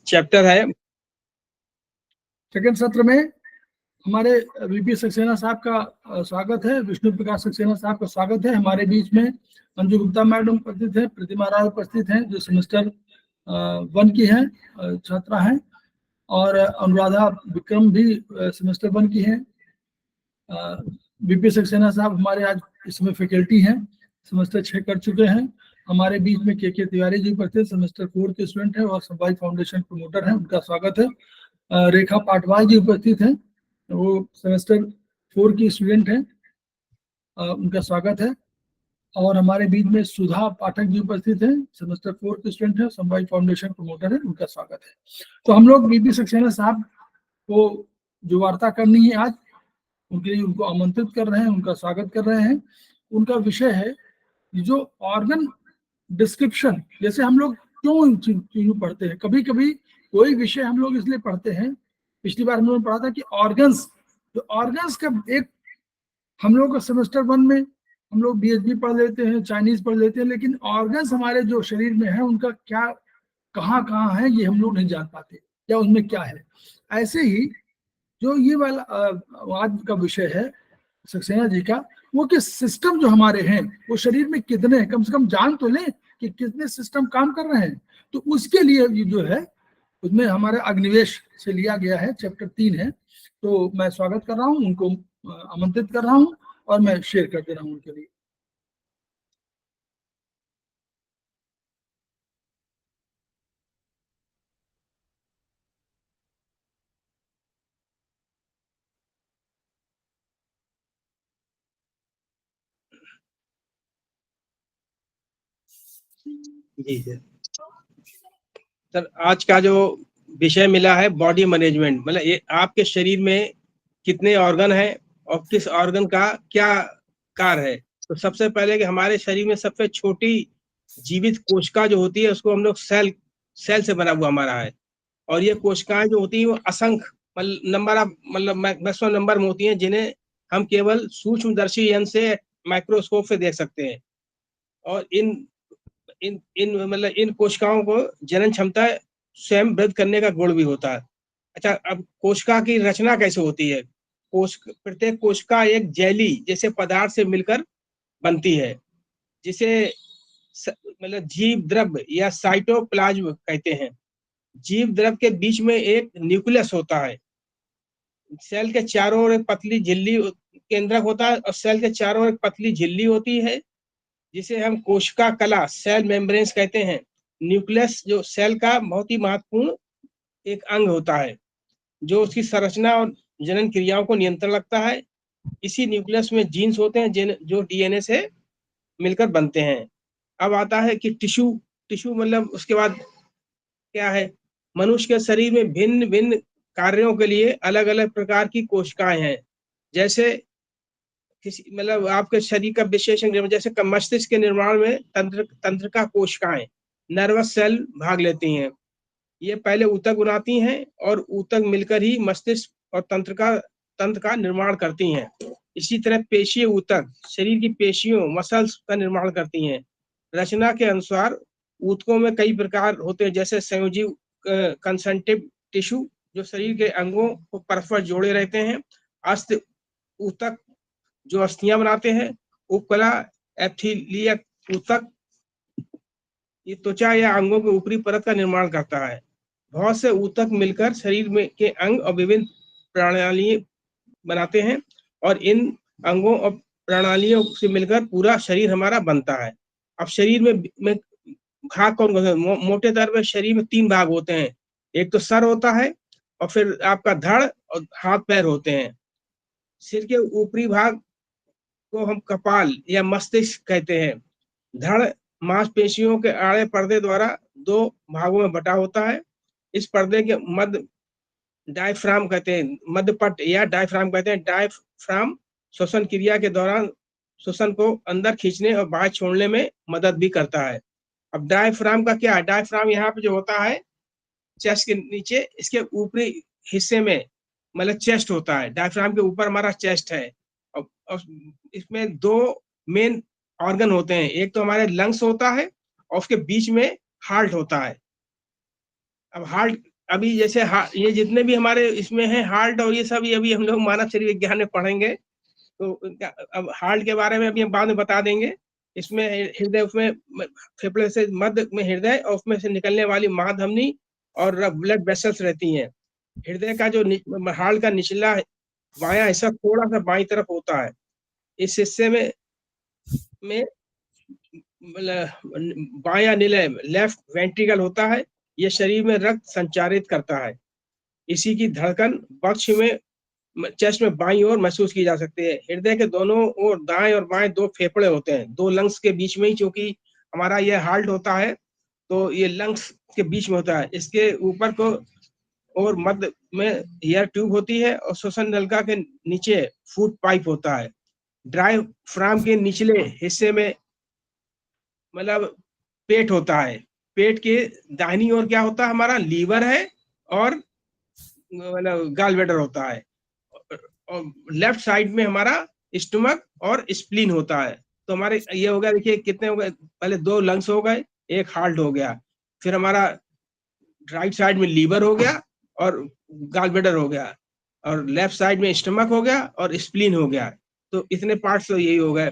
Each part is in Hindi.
चैप्टर है। सेकंड सत्र में हमारे वीपी सक्सेना साहब का स्वागत है, विष्णु प्रकाश सक्सेना साहब का स्वागत है। हमारे बीच में अंजू गुप्ता मैडम उपस्थित है, प्रतिमा राय उपस्थित हैं जो सेमेस्टर 1 की हैं, छात्रा हैं, और अनुराधा विक्रम भी सेमेस्टर 1 की हैं। वीपी सक्सेना साहब हमारे आज इसमें फैकल्टी हैं, सेमेस्टर 6 कर चुके हैं। हमारे बीच में के तिवारी जी उपस्थित, सेमेस्टर 4 के स्टूडेंट हैं और संवाई फाउंडेशन प्रमोटर हैं, उनका स्वागत है। रेखा पाटवाल जी उपस्थित हैं, वो सेमेस्टर 4 की स्टूडेंट हैं, उनका स्वागत है। और हमारे बीच में सुधा पाठक जी उपस्थित हैं, सेमेस्टर 4 के स्टूडेंट हैं, संवाई फाउंडेशन प्रमोटर है, उनका स्वागत है। तो हम लोग वीपी सक्सेना साहब को जो वार्ता करनी है आज, उनके लिए उनको आमंत्रित कर रहे हैं, उनका स्वागत कर रहे हैं। उनका विषय है जो ऑर्गन डिस्क्रिप्शन। जैसे हम लोग क्यों चीजों पढ़ते हैं, कभी कभी कोई विषय हम लोग इसलिए पढ़ते हैं, पिछली बार हम लोगों ने पढ़ा था कि ऑर्गन्स, तो ऑर्गन्स का एक, हम लोग का सेमेस्टर 1 में हम लोग बीएचडी पढ़ लेते हैं, चाइनीज पढ़ लेते हैं, लेकिन ऑर्गन्स हमारे जो शरीर में है उनका क्या, कहाँ कहाँ है, ये हम लोग नहीं जान पाते, या उनमें क्या है। ऐसे ही जो ये वाला आज का विषय है सक्सेना जी का, वो कि सिस्टम जो हमारे हैं वो शरीर में कितने हैं, कम से कम जान तो लें कि कितने सिस्टम काम कर रहे हैं। तो उसके लिए ये जो है उसमें हमारे अग्निवेश से लिया गया है, चैप्टर 3 है। तो मैं स्वागत कर रहा हूँ, उनको आमंत्रित कर रहा हूँ और मैं शेयर कर दे रहा हूँ उनके लिए। जी सर, आज का जो विषय मिला है बॉडी मैनेजमेंट, मतलब ये आपके शरीर में कितने ऑर्गन हैं और किस ऑर्गन का क्या कार्य है। तो सबसे पहले कि हमारे शरीर में सबसे छोटी जीवित कोशिका जो होती है उसको हम लोग सेल से बना हुआ हमारा है। और ये कोशिकाएं जो होती हैं वो असंख्य मतलब मैक्सिमम नंबर में होती हैं, जिन्हें हम केवल सूक्ष्मदर्शी यंत्र से, माइक्रोस्कोप से देख सकते हैं। और इन इन इन मतलब इन कोशिकाओं को जनन क्षमता स्वयं वृद्धि करने का गुण भी होता है। अच्छा, अब कोशिका की रचना कैसे होती है। प्रत्येक कोशिका एक जेली जैसे पदार्थ से मिलकर बनती है, जिसे मतलब जीव द्रव्य या साइटोप्लाज्म कहते हैं। जीव द्रव्य के बीच में एक न्यूक्लियस होता है। सेल के चारों ओर एक पतली झिल्ली केंद्रक होता है और सेल के चारों ओर एक पतली झिल्ली होती है, जिसे हम कोशिका कला, सेल मेम्ब्रेन्स कहते हैं। न्यूक्लियस जो सेल का बहुत ही महत्वपूर्ण एक अंग होता है, जो उसकी संरचना और जनन क्रियाओं को नियंत्रण रखता है। इसी न्यूक्लियस में जीन्स होते हैं जो डीएनए से मिलकर बनते हैं। अब आता है कि टिश्यू मतलब उसके बाद क्या है। मनुष्य के शरीर में भिन्न भिन्न कार्यों के लिए अलग अलग प्रकार की कोशिकाएं हैं। जैसे किसी मतलब आपके शरीर का विशेषण, जैसे मस्तिष्क के निर्माण में तंत्रिका कोशिकाएं, नर्वस सेल भाग लेती हैं। ये पहले ऊतक बनाती हैं और ऊतक मिलकर ही मस्तिष्क और तंत्र का निर्माण करती हैं। इसी तरह पेशीय ऊतक शरीर की पेशियों, मसल्स का निर्माण करती हैं। रचना के अनुसार ऊतकों में कई प्रकार होते हैं, जैसे संयोजी कंसंटिव टिश्यू जो शरीर के अंगों को परस्पर जोड़े रहते हैं। अस्थि ऊतक जो अस्थियां बनाते हैं। उपकला एप्थिलियक ऊतक ये त्वचा या अंगों के ऊपरी परत का निर्माण करता है। बहुत से ऊतक मिलकर शरीर में के अंग और विभिन्न प्रणाली बनाते हैं, और इन अंगों और प्रणालियों से मिलकर पूरा शरीर हमारा बनता है। अब शरीर में भाग कौन कौन से, मोटे तौर पर शरीर में 3 भाग होते हैं। एक तो सर होता है, और फिर आपका धड़ और हाथ पैर होते हैं। सिर के ऊपरी भाग को हम कपाल या मस्तिष्क कहते हैं। धड़ मांसपेशियों के आड़े पर्दे द्वारा 2 भागों में बटा होता है। इस पर्दे के मध्य डायफ्राम कहते हैं, मध्यपट या डायफ्राम कहते हैं। डायफ्राम श्वसन क्रिया के दौरान श्वसन को अंदर खींचने और बाहर छोड़ने में मदद भी करता है। अब डायफ्राम का क्या है, डायफ्राम यहाँ पे जो होता है चेस्ट के नीचे, इसके ऊपरी हिस्से में मतलब चेस्ट होता है। डायफ्राम के ऊपर हमारा चेस्ट है। और इसमें 2 मेन ऑर्गन होते हैं। एक तो हमारे लंग्स होता है और उसके बीच में हार्ट होता है। अब हार्ट अभी जैसे ये जितने भी हमारे इसमें हैं हार्ट और ये सब, ये अभी हम लोग मानव शरीर विज्ञान में पढ़ेंगे, तो अब हार्ट के बारे में अभी हम बाद में बता देंगे। इसमें हृदय, उसमें फेफड़े से मध्य में हृदय और उसमें से निकलने वाली महाधमनी और ब्लड वेसल्स रहती हैं। हृदय का जो हार्ट का निचला बायां हिस्सा थोड़ा सा बाईं तरफ होता है। इस हिस्से में बायां निलय, लेफ्ट वेंट्रिकल होता है। ये शरीर में रक्त संचारित करता है। इसी की धड़कन वक्ष में, चेस्ट में बाईं ओर महसूस की जा सकती है। हृदय के दोनों ओर दाएं और बाएं दो फेफड़े होते हैं, दो लंग्स के बीच में ही, क्योंकि हमारा ये हार्ट होता है तो ये लंग्स के बीच में होता है। इसके ऊपर को और मध्य में एयर ट्यूब होती है और श्वसन नलिका के नीचे फूड पाइप होता है। डायफ्राम के निचले हिस्से में मतलब पेट होता है। पेट के दाहिनी ओर क्या होता है, हमारा लीवर है और मतलब गाल ब्लैडर होता है। और लेफ्ट साइड में हमारा स्टमक और स्प्लीन होता है। तो हमारे ये हो गया, देखिए कितने हो गए, पहले दो लंग्स हो गए, एक हार्ट हो गया, फिर हमारा राइट साइड में लीवर हो गया और गाल ब्लैडर हो गया, और लेफ्ट साइड में स्टमक हो गया और स्प्लीन हो गया। तो इतने पार्ट्स तो यही हो गए।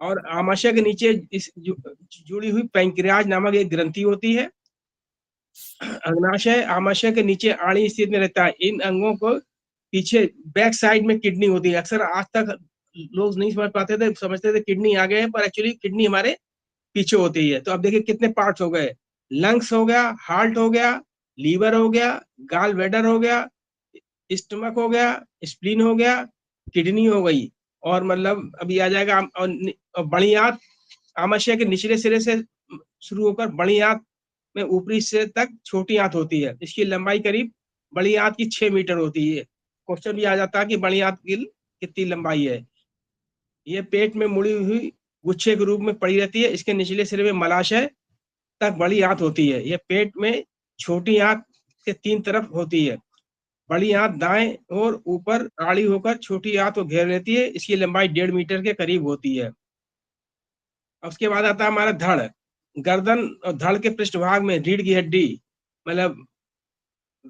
और आमाशय के नीचे इस जुड़ी हुई पैंक्रियाज नामक एक ग्रंथि होती है। अग्नाशय आमाशय के नीचे आड़ी स्थिति में रहता है। इन अंगों को पीछे बैक साइड में किडनी होती है। अक्सर आज तक लोग नहीं समझ पाते थे, समझते थे किडनी आगे है, पर एक्चुअली किडनी हमारे पीछे होती है। तो अब देखिए कितने पार्ट्स हो गए, लंग्स हो गया, हार्ट हो गया, लीवर हो गया, गाल ब्लैडर हो गया, स्टमक हो गया, स्प्लीन हो गया, किडनी हो गई, और मतलब अभी आ जाएगा और बड़ी आंत आमाशय के निचले सिरे से शुरू होकर बड़ी आंत में ऊपरी सिरे तक छोटी आंत होती है। इसकी लंबाई करीब बड़ी आंत की 6 मीटर होती है। क्वेश्चन भी आ जाता है कि बड़ी आंत की कितनी लंबाई है। ये पेट में मुड़ी हुई गुच्छे के रूप में पड़ी रहती है। इसके निचले सिरे में मलाशय तक बड़ी आंत होती है। यह पेट में छोटी आंत के 3 तरफ होती है। बड़ी आंत दाएं और ऊपर आड़ी होकर छोटी आंत को घेर लेती है। इसकी लंबाई 1.5 मीटर के करीब होती है। उसके बाद आता है हमारा धड़। गर्दन और धड़ के पृष्ठभाग में रीढ़ की हड्डी मतलब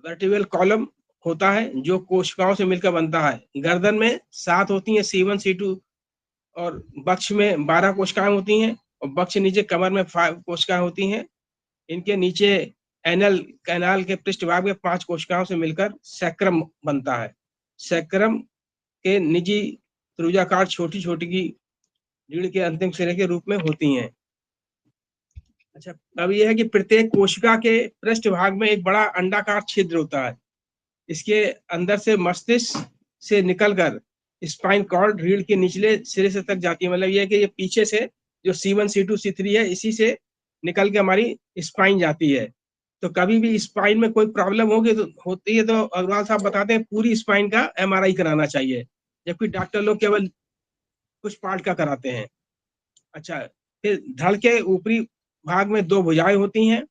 वर्टिब्रल कॉलम होता है, जो कोशिकाओं से मिलकर बनता है। गर्दन में 7 होती हैं, C1 C2, और वक्ष में 12 कोशिकाएं होती हैं, और वक्ष के नीचे कमर में 5 कोशिकाएं होती हैं। इनके नीचे एनल कैनाल के पृष्ठभाग में 5 कोशिकाओं से मिलकर सैक्रम बनता है। सैक्रम के निजी त्रिभुजाकार छोटी छोटी की रीढ़ के अंतिम सिरे के रूप में होती हैं। अच्छा, अब यह है कि प्रत्येक कोशिका के पृष्ठभाग में एक बड़ा अंडाकार छिद्र होता है। इसके अंदर से मस्तिष्क से निकलकर स्पाइन कॉर्ड रीढ़ के निचले सिरे से तक जाती है। मतलब यह है कि ये पीछे से जो C1 C2 C3 है, इसी से निकल के हमारी स्पाइन जाती है। तो कभी भी स्पाइन में कोई प्रॉब्लम होती है तो अग्रवाल साहब बताते हैं पूरी स्पाइन का MRI कराना चाहिए, जबकि डॉक्टर लोग केवल कुछ पार्ट का कराते हैं। अच्छा, फिर धड़ के ऊपरी भाग में 2 भुजाएं होती हैं,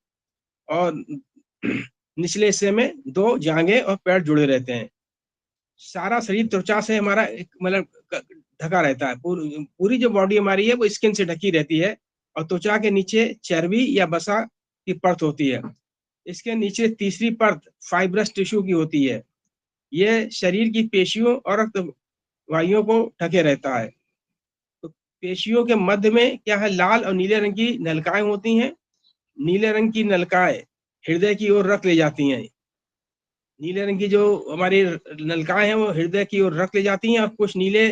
और निचले हिस्से में 2 जांघें और पैर जुड़े रहते हैं। सारा शरीर त्वचा से हमारा मतलब ढका रहता है। पूरी जो बॉडी हमारी है वो स्किन से ढकी रहती है, और त्वचा के नीचे चर्बी या वसा की परत होती है। इसके नीचे तीसरी परत फाइब्रस टिश्यू की होती है। यह शरीर की पेशियों और रक्त वाहियों को ढके रहता है। तो पेशियों के मध्य में क्या है, लाल और नीले रंग की नलिकाएं होती हैं। नीले रंग की नलिकाएं हृदय की ओर रक्त ले जाती हैं। नीले रंग की जो हमारी नलिकाएं हैं वो हृदय की ओर रक्त ले जाती हैं, और कुछ नीले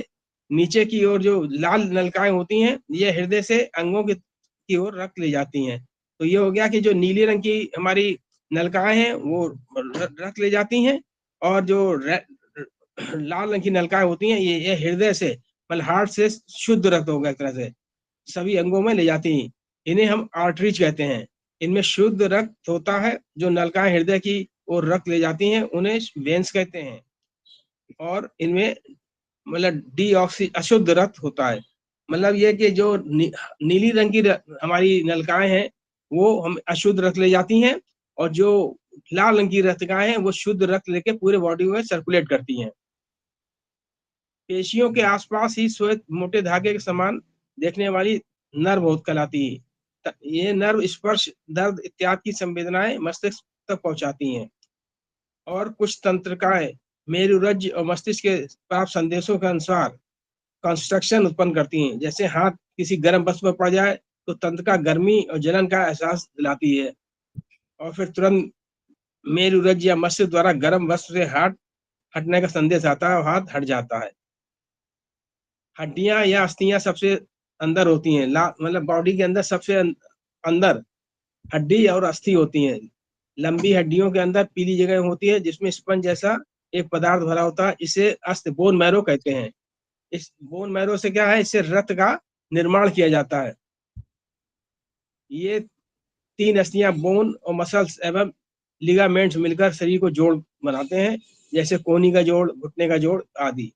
नीचे की ओर जो लाल नलिकाएं होती हैं, ये हृदय से अंगों की ओर रक्त ले जाती हैं। तो ये हो गया कि जो नीले रंग की हमारी नलिकाएं हैं वो रक्त ले जाती हैं, और जो लाल रंग की नलिकाएं होती हैं ये हृदय से मतलब हार्ट से शुद्ध रक्त होगा एक तरह से, सभी अंगों में ले जाती हैं। इन्हें हम आर्टरीज कहते हैं। इनमें शुद्ध रक्त होता है। जो नलिकाएं हृदय की ओर रक्त ले जाती हैं उन्हें वेन्स कहते हैं, और इनमें मतलब डीऑक्सी अशुद्ध रक्त होता है। मतलब ये कि जो नीली रंग की हमारी नलिकाएं हैं वो हम अशुद्ध रक्त ले जाती हैं, और जो लाल रंग की रक्तकाएं हैं वो शुद्ध रक्त लेके पूरे बॉडी में सर्कुलेट करती हैं। पेशियों के आसपास ही श्वेत मोटे धागे के समान देखने वाली नर्व होत कहलाती है। ये नर्व स्पर्श, दर्द इत्यादि की संवेदनाएं मस्तिष्क तक पहुंचाती हैं। और कुछ तंत्रिकाएं मेरुरज्ज और मस्तिष्क के प्राप्त संदेशों के अनुसार कंस्ट्रक्शन उत्पन्न करती हैं। जैसे हाथ किसी गर्म वस्तु पर पड़ जाए तो तंत्रिका गर्मी और जलन का एहसास दिलाती है, और फिर तुरंत मेरुरज्ज या मस्तिष्क द्वारा गर्म वस्तु से हाथ हटने का संदेश आता है और हाथ हट जाता है। हड्डियां या अस्थियां सबसे अंदर होती हैं, मतलब बॉडी के अंदर सबसे अंदर हड्डी और अस्थि होती हैं। लंबी हड्डियों के अंदर पीली जगह होती है जिसमें स्पंज जैसा एक पदार्थ भरा होता है, इसे अस्थि बोन मैरो कहते हैं। इस बोन मैरो से क्या है, इससे रक्त का निर्माण किया जाता है। ये तीन अस्थियां बोन और मसल्स एवं लिगामेंट्स मिलकर शरीर को जोड़ बनाते हैं, जैसे कोहनी का जोड़, घुटने का जोड़ आदि।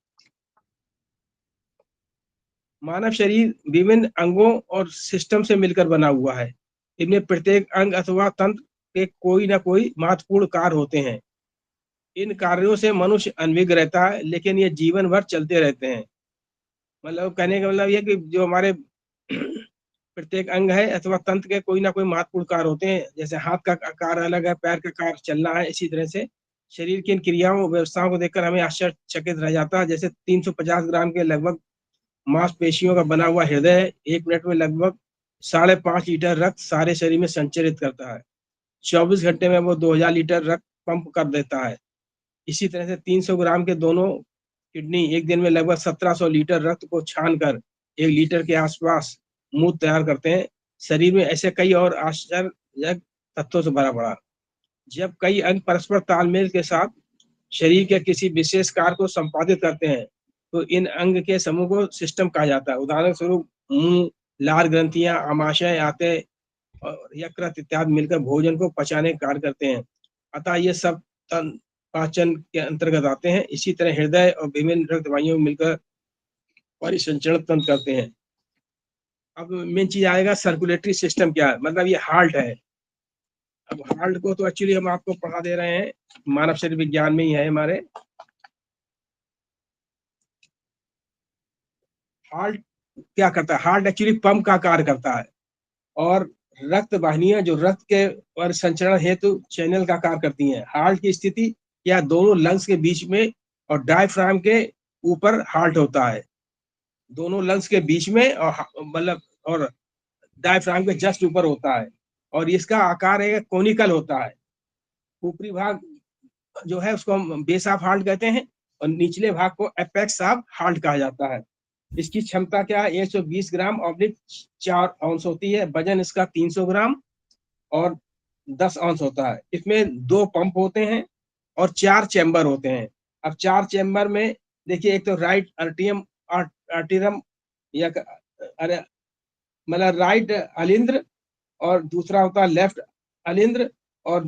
मानव शरीर विभिन्न अंगों और सिस्टम से मिलकर बना हुआ है। इनमें प्रत्येक अंग अथवा तंत्र के कोई ना कोई महत्वपूर्ण कार्य होते हैं। इन कार्यों से मनुष्य अनभिज्ञ रहता है, लेकिन ये जीवन भर चलते रहते हैं। मतलब कहने का मतलब ये कि जो हमारे प्रत्येक अंग है अथवा तंत्र के कोई ना कोई महत्वपूर्ण कार्य होते हैं। जैसे हाथ का कार्य अलग है, पैर का कार्य चलना है, इसी तरह से शरीर की इन क्रियाओं व्यवस्थाओं को देखकर हमें आश्चर्यचकित रह जाता है। जैसे 350 ग्राम के लगभग मांसपेशियों का बना हुआ हृदय 1 मिनट में लगभग 5.5 लीटर रक्त सारे शरीर में संचरित करता है। 24 घंटे में वो 2000 लीटर रक्त पंप कर देता है। इसी तरह से 300 ग्राम के दोनों किडनी एक दिन में लगभग 1700 लीटर रक्त को छानकर 1 लीटर के आसपास मूत्र तैयार करते हैं। शरीर में ऐसे कई और आश्चर्यजनक तत्वों से भरा पड़ा। जब कई अंग परस्पर तालमेल के साथ शरीर के किसी विशेष कार्य को संपादित करते हैं तो इन अंग के समूह को सिस्टम कहा जाता है। उदाहरण स्वरूप मुंह, लार ग्रंथियां, आमाशय, आते और यकृत इत्यादि मिलकर भोजन को पचाने का कार्य करते हैं। अतः ये सब पाचन के अंतर्गत आते हैं। इसी तरह हृदय और विभिन्न रक्त वाहिनियों मिलकर परिसंचरण तंत्र करते हैं। अब मेन चीज आएगा सर्कुलेटरी सिस्टम क्या है, मतलब ये हार्ट है। अब हार्ट को तो एक्चुअली हम आपको पढ़ा दे रहे हैं, मानव शरीर विज्ञान में ही है हमारे। हार्ट क्या करता है, हार्ट एक्चुअली पंप का कार्य करता है, और रक्त वाहिनियां जो रक्त के पर संचरण हेतु चैनल का कार्य करती हैं। हार्ट की स्थिति या दोनों लंग्स के बीच में और डायफ्राम के ऊपर हार्ट होता है, दोनों लंग्स के बीच में, और मतलब और डायफ्राम के जस्ट ऊपर होता है, और इसका आकार एक कोनिकल होता है। ऊपरी भाग जो है उसको हम बेस ऑफ हार्ट कहते हैं, और निचले भाग को एपेक्स ऑफ हार्ट कहा जाता है। इसकी क्षमता क्या है, 120 ग्राम ऑब्लिक 4 औंस होती है। वजन इसका 300 ग्राम और 10 औंस होता है। इसमें 2 पंप होते हैं और 4 चैम्बर होते हैं। अब 4 चैम्बर में देखिए, एक तो राइट आर्टिरम या अरे मतलब राइट अलिंद्र, और दूसरा होता है लेफ्ट अलिंद्र, और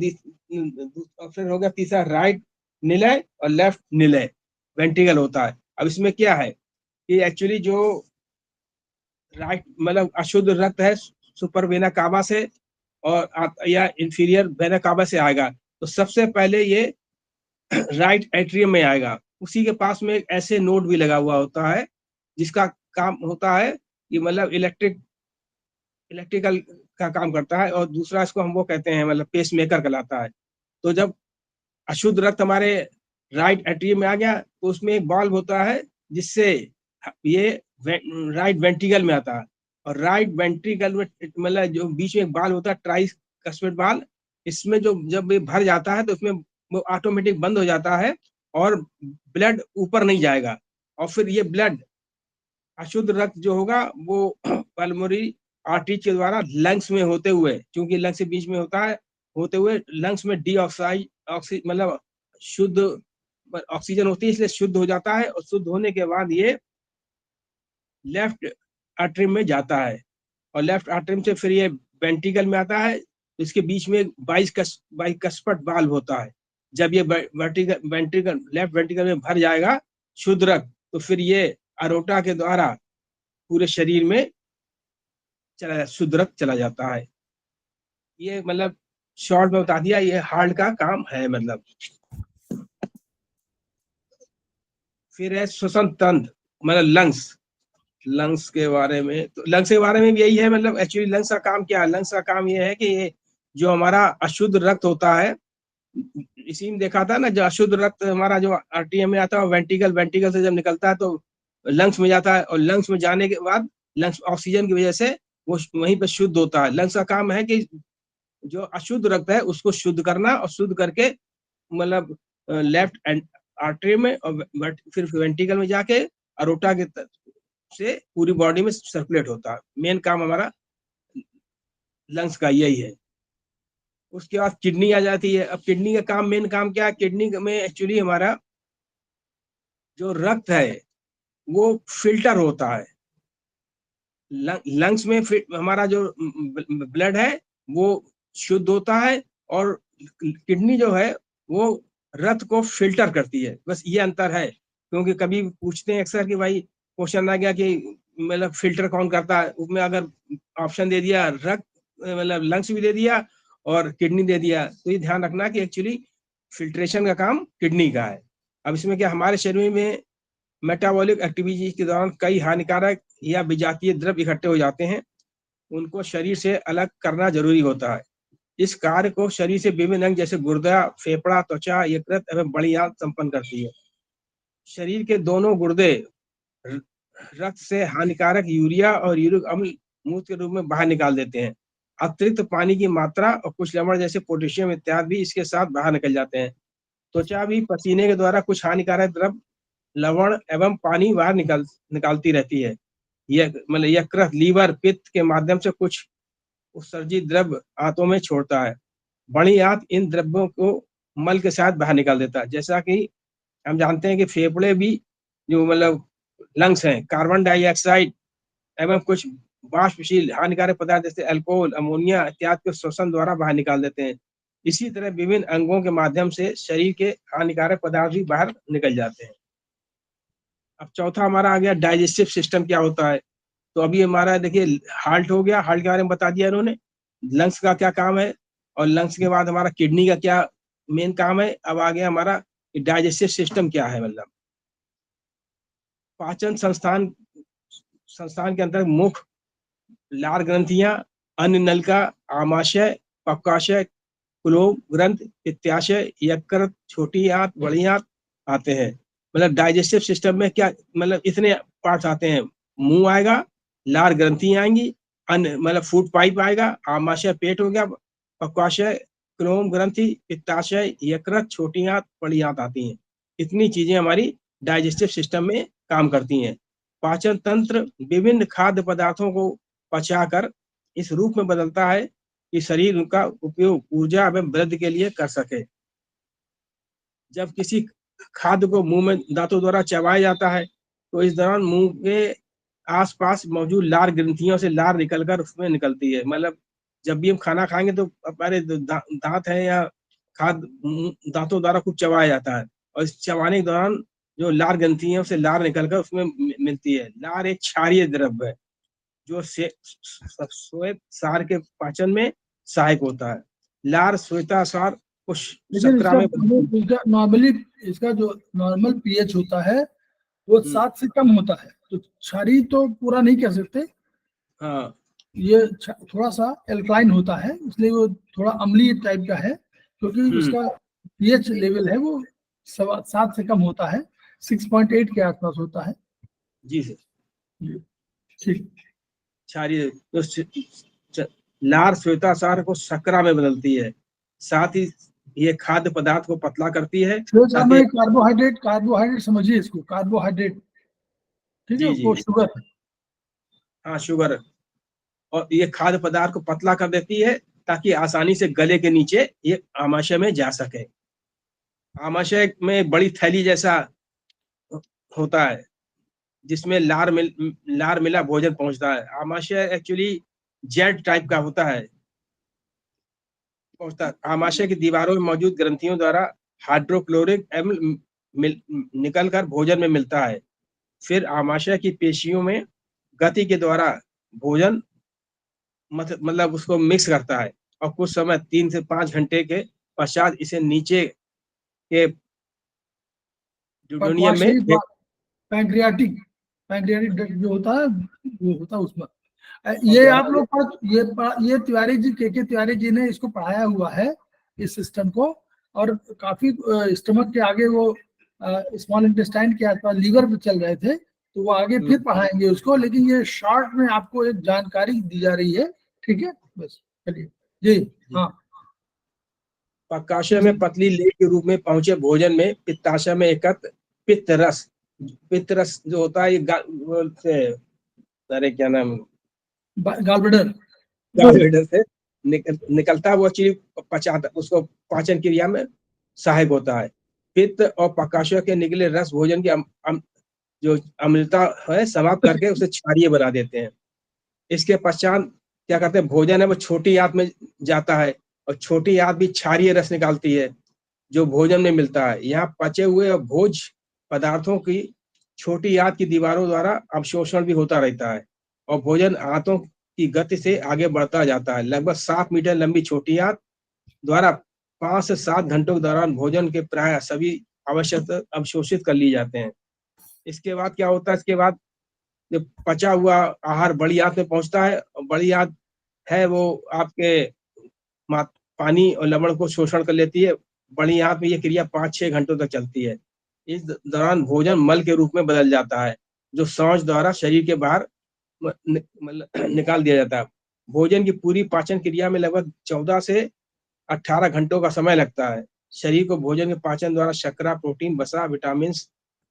फिर हो गया तीसरा राइट निलय और लेफ्ट निलय वेंट्रिकल होता है। अब इसमें क्या है कि एक्चुअली जो राइट मतलब अशुद्ध रक्त है सुपर वेना कावा से और या इंफीरियर वेना कावा से आएगा, तो सबसे पहले ये राइट एट्रियम में आएगा। उसी के पास में एक ऐसे नोड भी लगा हुआ होता है जिसका काम होता है कि मतलब इलेक्ट्रिकल का काम करता है, और दूसरा इसको हम वो कहते हैं मतलब पेस मेकर कहलाता है। तो जब अशुद्ध रक्त हमारे राइट एट्रियम में आ गया तो उसमें एक वाल्व होता है जिससे ये राइट वेंट्रिकल में आता है, और राइट वेंट्रिकल में मतलब जो बीच में एक वाल्व होता है ट्राइकस्पिड वाल्व, इसमें जो जब ये भर जाता है तो उसमें वो ऑटोमेटिक बंद हो जाता है और ब्लड ऊपर नहीं जाएगा। और फिर ये ब्लड अशुद्ध रक्त जो होगा वो पल्मोनरी आर्टरी के द्वारा लंग्स में होते हुए, क्योंकि लंग्स के बीच में होता है, होते हुए लंग्स में मतलब शुद्ध ऑक्सीजन होती है, इसलिए शुद्ध हो जाता है, और शुद्ध होने के बाद ये लेफ्ट आर्टरी में जाता है, और लेफ्ट आर्टरी से फिर ये वेंट्रिकल में आता है। इसके बीच में बाइकस्पट वाल्व होता है। जब ये वेंट्रिकल लेफ्ट वेंट्रिकल में भर जाएगा शुद्ध रक्त, तो फिर ये अरोटा के द्वारा पूरे शरीर में शुद्ध रक्त चला जाता है। ये मतलब शॉर्ट में बता दिया, ये हार्ट का काम है मतलब। फिर है श्वसन तंत्र मतलब लंग्स। लंग्स के बारे में, तो लंग्स के बारे में भी यही है, मतलब एक्चुअली लंग्स का काम क्या है? लंग्स का काम ये है कि ये जो हमारा अशुद्ध रक्त होता है, इसी में देखा था ना, जो अशुद्ध रक्त हमारा जो आरटीएम में आता है, वेंटिकल, वेंटिकल से जब निकलता है तो लंग्स में जाता है, और लंग्स में जाने के बाद लंग्स ऑक्सीजन की वजह से वो वहीं पे शुद्ध होता है। लंग्स का काम है कि जो अशुद्ध रक्त है उसको शुद्ध करना, और शुद्ध करके मतलब लेफ्ट एंड आर्टरी में और फिर वेंटिकल में जाके अरोटा के से पूरी बॉडी में सर्कुलेट होता है। मेन काम हमारा लंग्स का यही है। उसके बाद किडनी आ जाती है। अब किडनी का काम, मेन काम क्या है? किडनी में एक्चुअली हमारा जो रक्त है वो फिल्टर होता है। लंग्स में हमारा जो ब्लड है वो शुद्ध होता है, और किडनी जो है वो रक्त को फिल्टर करती है। बस ये अंतर है। क्योंकि कभी पूछते हैं अक्सर कि भाई क्वेश्चन आ गया कि मतलब फिल्टर कौन करता है, उसमें अगर ऑप्शन दे दिया रक्त, मतलब लंग्स भी दे दिया और किडनी दे दिया, तो ये ध्यान रखना कि एक्चुअली फिल्ट्रेशन का काम किडनी का है। अब इसमें क्या, हमारे शरीर में मेटाबॉलिक एक्टिविटी के दौरान कई हानिकारक या विजातीय द्रव्य इकट्ठे हो जाते हैं, उनको शरीर से अलग करना जरूरी होता है। इस कार्य को शरीर से विभिन्न अंग जैसे गुर्दा, फेफड़ा, त्वचा, यकृत एवं बड़ी आंत संपन्न करती है। शरीर के दोनों गुर्दे रक्त से हानिकारक यूरिया और यूरिक अम्ल मूत्र के रूप में बाहर निकाल देते हैं। अतिरिक्त पानी की मात्रा और कुछ लवण जैसे पोटेशियम इत्यादि भी इसके साथ बाहर निकल जाते हैं। त्वचा भी पसीने के द्वारा कुछ हानिकारक द्रव्य, लवण एवं पानी बाहर निकालती रहती है। यह मतलब यकृत, लीवर, पित्त के माध्यम से कुछ उत्सर्जित द्रव्य आंतों में छोड़ता है। बड़ी आंत इन द्रव्यों को मल के साथ बाहर निकाल देता है। जैसा कि हम जानते हैं कि फेफड़े भी जो मतलब लंग्स हैं, कार्बन डाइऑक्साइड एवं कुछ वाष्पशील हानिकारक पदार्थ जैसे अल्कोहल, अमोनिया इत्यादि के श्वसन द्वारा बाहर निकाल देते हैं। इसी तरह विभिन्न अंगों के माध्यम से शरीर के हानिकारक पदार्थ भी बाहर निकल जाते हैं। अब चौथा हमारा आ गया डाइजेस्टिव सिस्टम क्या होता है। तो अभी हमारा देखिए हार्ट हो गया, हार्ट के बारे में बता दिया इन्होंने, लंग्स का क्या काम है, और लंग्स के बाद हमारा किडनी का क्या मेन काम है। अब आ गया हमारा डाइजेस्टिव सिस्टम क्या है, मतलब पाचन संस्थान संस्थान के अंदर मुख, लार ग्रंथियां, अन्न नलिका, आमाशय, पक्वाशय, कुलोब ग्रंथ, पित्ताशय, यकृत, छोटी आंत, बड़ी आंत आते हैं। मतलब डाइजेस्टिव सिस्टम में क्या, मतलब इतने पार्ट्स आते हैं। मुंह आएगा, लार ग्रंथि आएंगी, अन्न मतलब फूड पाइप आएगा, आमाशय पेट हो गया, पक्वाशय, क्लोम ग्रंथि, पित्ताशय, यकृत, छोटी आंत, बड़ी आंत आती हैं। इतनी चीजें हमारी डाइजेस्टिव सिस्टम में काम करती हैं। पाचन तंत्र विभिन्न खाद्य पदार्थों को पचाकर इस रूप में बदलता है कि शरीर उनका उपयोग ऊर्जा एवं वृद्धि के लिए कर सके। जब किसी खाद्य को मुंह में दांतों द्वारा चबाया जाता है तो इस दौरान मुंह के आसपास मौजूद लार ग्रंथियों से लार निकलकर उसमें निकलती है। मतलब जब भी हम खाना खाएंगे तो हमारे दांत है या खाद्य दांतों द्वारा कुछ चबाया जाता है, और इस चबाने के दौरान जो लार ग्रंथियों से लार निकलकर उसमें मिलती है। लार एक क्षारीय द्रव्य है जो श्वेत सार के पाचन में सहायक होता है। लार श्वेतासार को लेकिन शर्करा में इसका नॉर्मली इसका जो नॉर्मल पीएच होता है वो 7 से कम होता है, तो क्षारीय तो पूरा नहीं कह सकते। हाँ, ये थोड़ा सा एल्कलाइन होता है, इसलिए वो थोड़ा अम्लीय टाइप का है, क्योंकि उसका पीएच लेवल है वो 7 से कम होता है, 6.8 के आसपास होता है। जी सर, ठीक। क्षारीय लार श्वेतासार को शर्करा में बदलती है, साथ ही ये खाद्य पदार्थ को पतला करती है ताकि कार्बोहाइड्रेट समझिए इसको, कार्बोहाइड्रेट, ठीक है, जी जी वो शुगर है। हाँ शुगर, और ये खाद्य पदार्थ को पतला कर देती है ताकि आसानी से गले के नीचे ये आमाशय में जा सके। आमाशय में बड़ी थैली जैसा होता है जिसमें लार मिला भोजन पहुंचता है। आमाशय एक्चुअली जेट टाइप का होता है। आमाशय की दीवारों में मौजूद ग्रंथियों द्वारा हाइड्रोक्लोरिक अम्ल निकलकर भोजन में मिलता है। फिर आमाशय की पेशियों में गति के द्वारा भोजन मतलब उसको मिक्स करता है, और कुछ समय 3 से 5 घंटे के पश्चात इसे नीचे के ड्यूडेनियम में पैंक्रियाटिक पैंक्रियाटिक डक्ट जो होता है वो होता है उसमें। ये आप लोग ये तिवारी जी, के तिवारी जी ने इसको पढ़ाया हुआ है इस सिस्टम को, और काफी स्टमक के आगे वो स्मॉल इंटेस्टाइन के आसपास लीवर पे चल रहे थे, तो वो आगे फिर पढ़ाएंगे उसको, लेकिन ये शॉर्ट में आपको एक जानकारी दी जा रही है, ठीक है। बस चलिए जी। हाँ, प्रकाशय में पतली लेप के रूप में पहुंचे भोजन में पित्ताशय में एकत्र पित्त रस जो होता है, ये अरे क्या नाम, गॉलब्लैडर से निकलता है, वो चीज पचाता, उसको पाचन क्रिया में सहायक होता है। पित्त और प्रकाशय के निकले रस भोजन की जो अम्लता है समाप्त करके उसे क्षारीय बना देते हैं। इसके पश्चात क्या करते हैं, भोजन है वो छोटी आंत में जाता है, और छोटी आंत भी क्षारीय रस निकालती है जो भोजन में मिलता है। यहाँ पचे हुए भोज पदार्थों की छोटी आंत की दीवारों द्वारा अवशोषण भी होता रहता है, और भोजन आंतों की गति से आगे बढ़ता जाता है। लगभग 7 मीटर लंबी छोटी आंत द्वारा 5 से 7 घंटों के दौरान भोजन के प्राय सभी आवश्यक अवशोषित कर लिए जाते हैं। इसके बाद क्या होता है, इसके बाद जो पचा हुआ आहार बड़ी आंत में पहुंचता है, और बड़ी आंत है वो आपके पानी और लवण को शोषण कर लेती है। बड़ी आंत में यह क्रिया 5-6 घंटों तक चलती है। इस दौरान भोजन मल के रूप में बदल जाता है, जो सांस द्वारा शरीर के बाहर निकाल दिया जाता है। भोजन की पूरी पाचन क्रिया में लगभग 14 से 18 घंटों का समय लगता है। शरीर को भोजन के पाचन द्वारा शर्करा, प्रोटीन, वसा, विटामिन,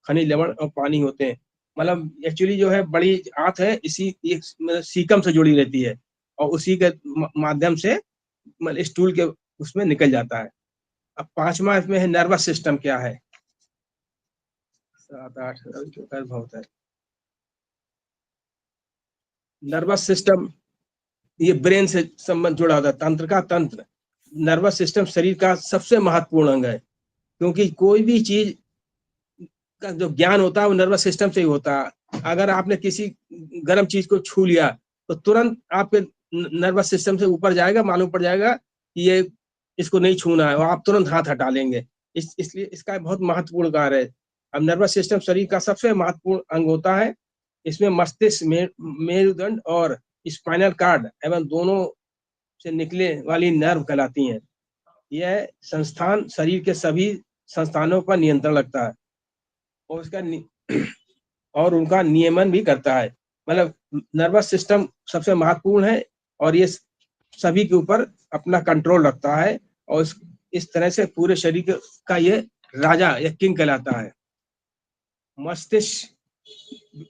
खनिज, लवण और पानी होते हैं। मतलब एक्चुअली जो है बड़ी आंत है इसी सीकम से जुड़ी रहती है, और उसी के माध्यम से स्टूल के उसमें निकल जाता है। अब 5वां इसमें है नर्वस सिस्टम क्या है। 7-8 होता है नर्वस सिस्टम, ये ब्रेन से संबंध जुड़ा होता है। तंत्र का तंत्र, नर्वस सिस्टम शरीर का सबसे महत्वपूर्ण अंग है, क्योंकि कोई भी चीज का जो ज्ञान होता है वो नर्वस सिस्टम से ही होता है। अगर आपने किसी गर्म चीज को छू लिया तो तुरंत आपके नर्वस सिस्टम से ऊपर जाएगा, मालूम पड़ जाएगा कि ये इसको नहीं छूना है, और आप तुरंत हाथ हटा लेंगे। इसलिए इसका बहुत महत्वपूर्ण कार्य है। अब नर्वस सिस्टम शरीर का सबसे महत्वपूर्ण अंग होता है। इसमें मस्तिष्क, मेरुदंड और स्पाइनल कार्ड एवं दोनों से निकले वाली नर्व कहलाती हैं। यह संस्थान शरीर के सभी संस्थानों पर नियंत्रण रखता है, और और उनका नियमन भी करता है। मतलब नर्वस सिस्टम सबसे महत्वपूर्ण है, और ये सभी के ऊपर अपना कंट्रोल रखता है, और इस तरह से पूरे शरीर का ये राजा या किंग कहलाता है। मस्तिष्क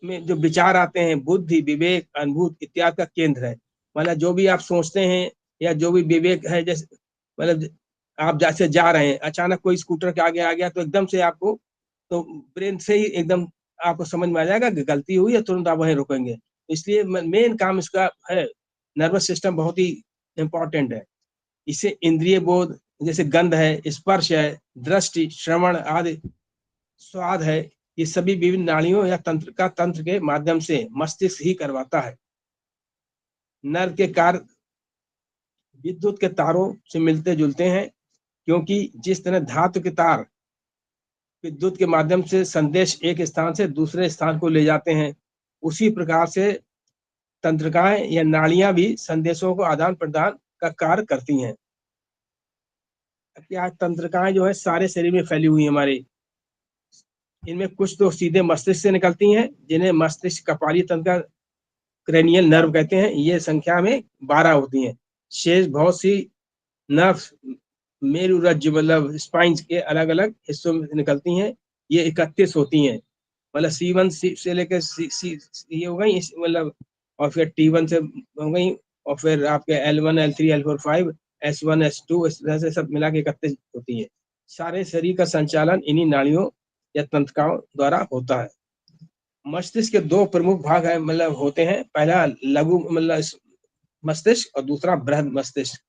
में जो विचार आते हैं, बुद्धि, विवेक, अनुभूत इत्यादि का केंद्र है। मतलब जो भी आप सोचते हैं या जो भी विवेक है, जैसे मतलब आप जैसे जा रहे हैं, अचानक कोई स्कूटर के आगे आ गया तो एकदम से आपको, तो ब्रेन से ही एकदम आपको समझ में आ जाएगा कि गलती हुई है, तुरंत आप वहीं रुकेंगे। इसलिए मेन काम इसका है, नर्वस सिस्टम बहुत ही इम्पोर्टेंट है। इससे इंद्रिय बोध जैसे गंध है, स्पर्श है, दृष्टि, श्रवण आदि, स्वाद है, ये सभी विभिन्न नाड़ियों या तंत्र के माध्यम से मस्तिष्क ही करवाता है। नर्व के कार्य विद्युत के तारों से मिलते जुलते हैं, क्योंकि जिस तरह धातु के तार विद्युत के माध्यम से संदेश एक स्थान से दूसरे स्थान को ले जाते हैं, उसी प्रकार से तंत्रिकाएं या नाड़ियां भी संदेशों को आदान प्रदान का कार्य करती हैं। क्या तंत्रिकाएं जो है सारे शरीर में फैली हुई हमारे, इनमें कुछ तो सीधे मस्तिष्क से निकलती हैं, जिन्हें मस्तिष्क कपाली तंत्र का क्रेनियल नर्व कहते हैं। ये संख्या में 12 होती हैं। शेष बहुत सी नर्व मेरुरज्जु मतलब स्पाइन्स के अलग अलग हिस्सों में निकलती हैं। ये 31 होती हैं। मतलब C1 से लेकर सी ये हो गई, मतलब और फिर T1 से हो गई, और फिर आपके L1, L3, L4, 5, S1, S2 इस तरह से सब मिला के 31 होती है। सारे शरीर का संचालन इन्हीं नाड़ियों या तंत्रिकाओं द्वारा होता है। मस्तिष्क के 2 प्रमुख भाग है, मतलब होते हैं। पहला लघु मतलब मस्तिष्क, और दूसरा बृहद मस्तिष्क।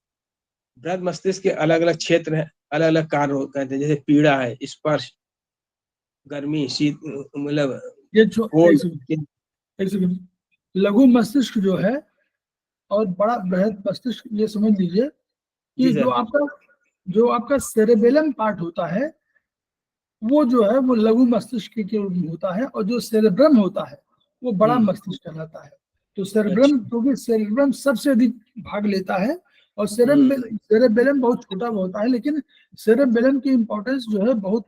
बृहद मस्तिष्क के अलग अलग क्षेत्र हैं, अलग अलग कार्य होते हैं, जैसे पीड़ा है, स्पर्श, गर्मी, शीत, मतलब ये एक सेकंड, लघु मस्तिष्क जो है और बड़ा बृहद मस्तिष्क, ये समझ लीजिए कि जो आपका सेरेबेलम पार्ट होता है वो जो है वो लघु मस्तिष्क के होता है, और जो सेरेब्रम होता है वो बड़ा मस्तिष्क कहलाता है। तो सेरेब्रम, अच्छा। क्योंकि सेरेब्रम सबसे अधिक भाग लेता है, और सेरेबेलम बहुत छोटा होता है, लेकिन सेरेबेलम की इम्पोर्टेंस जो है बहुत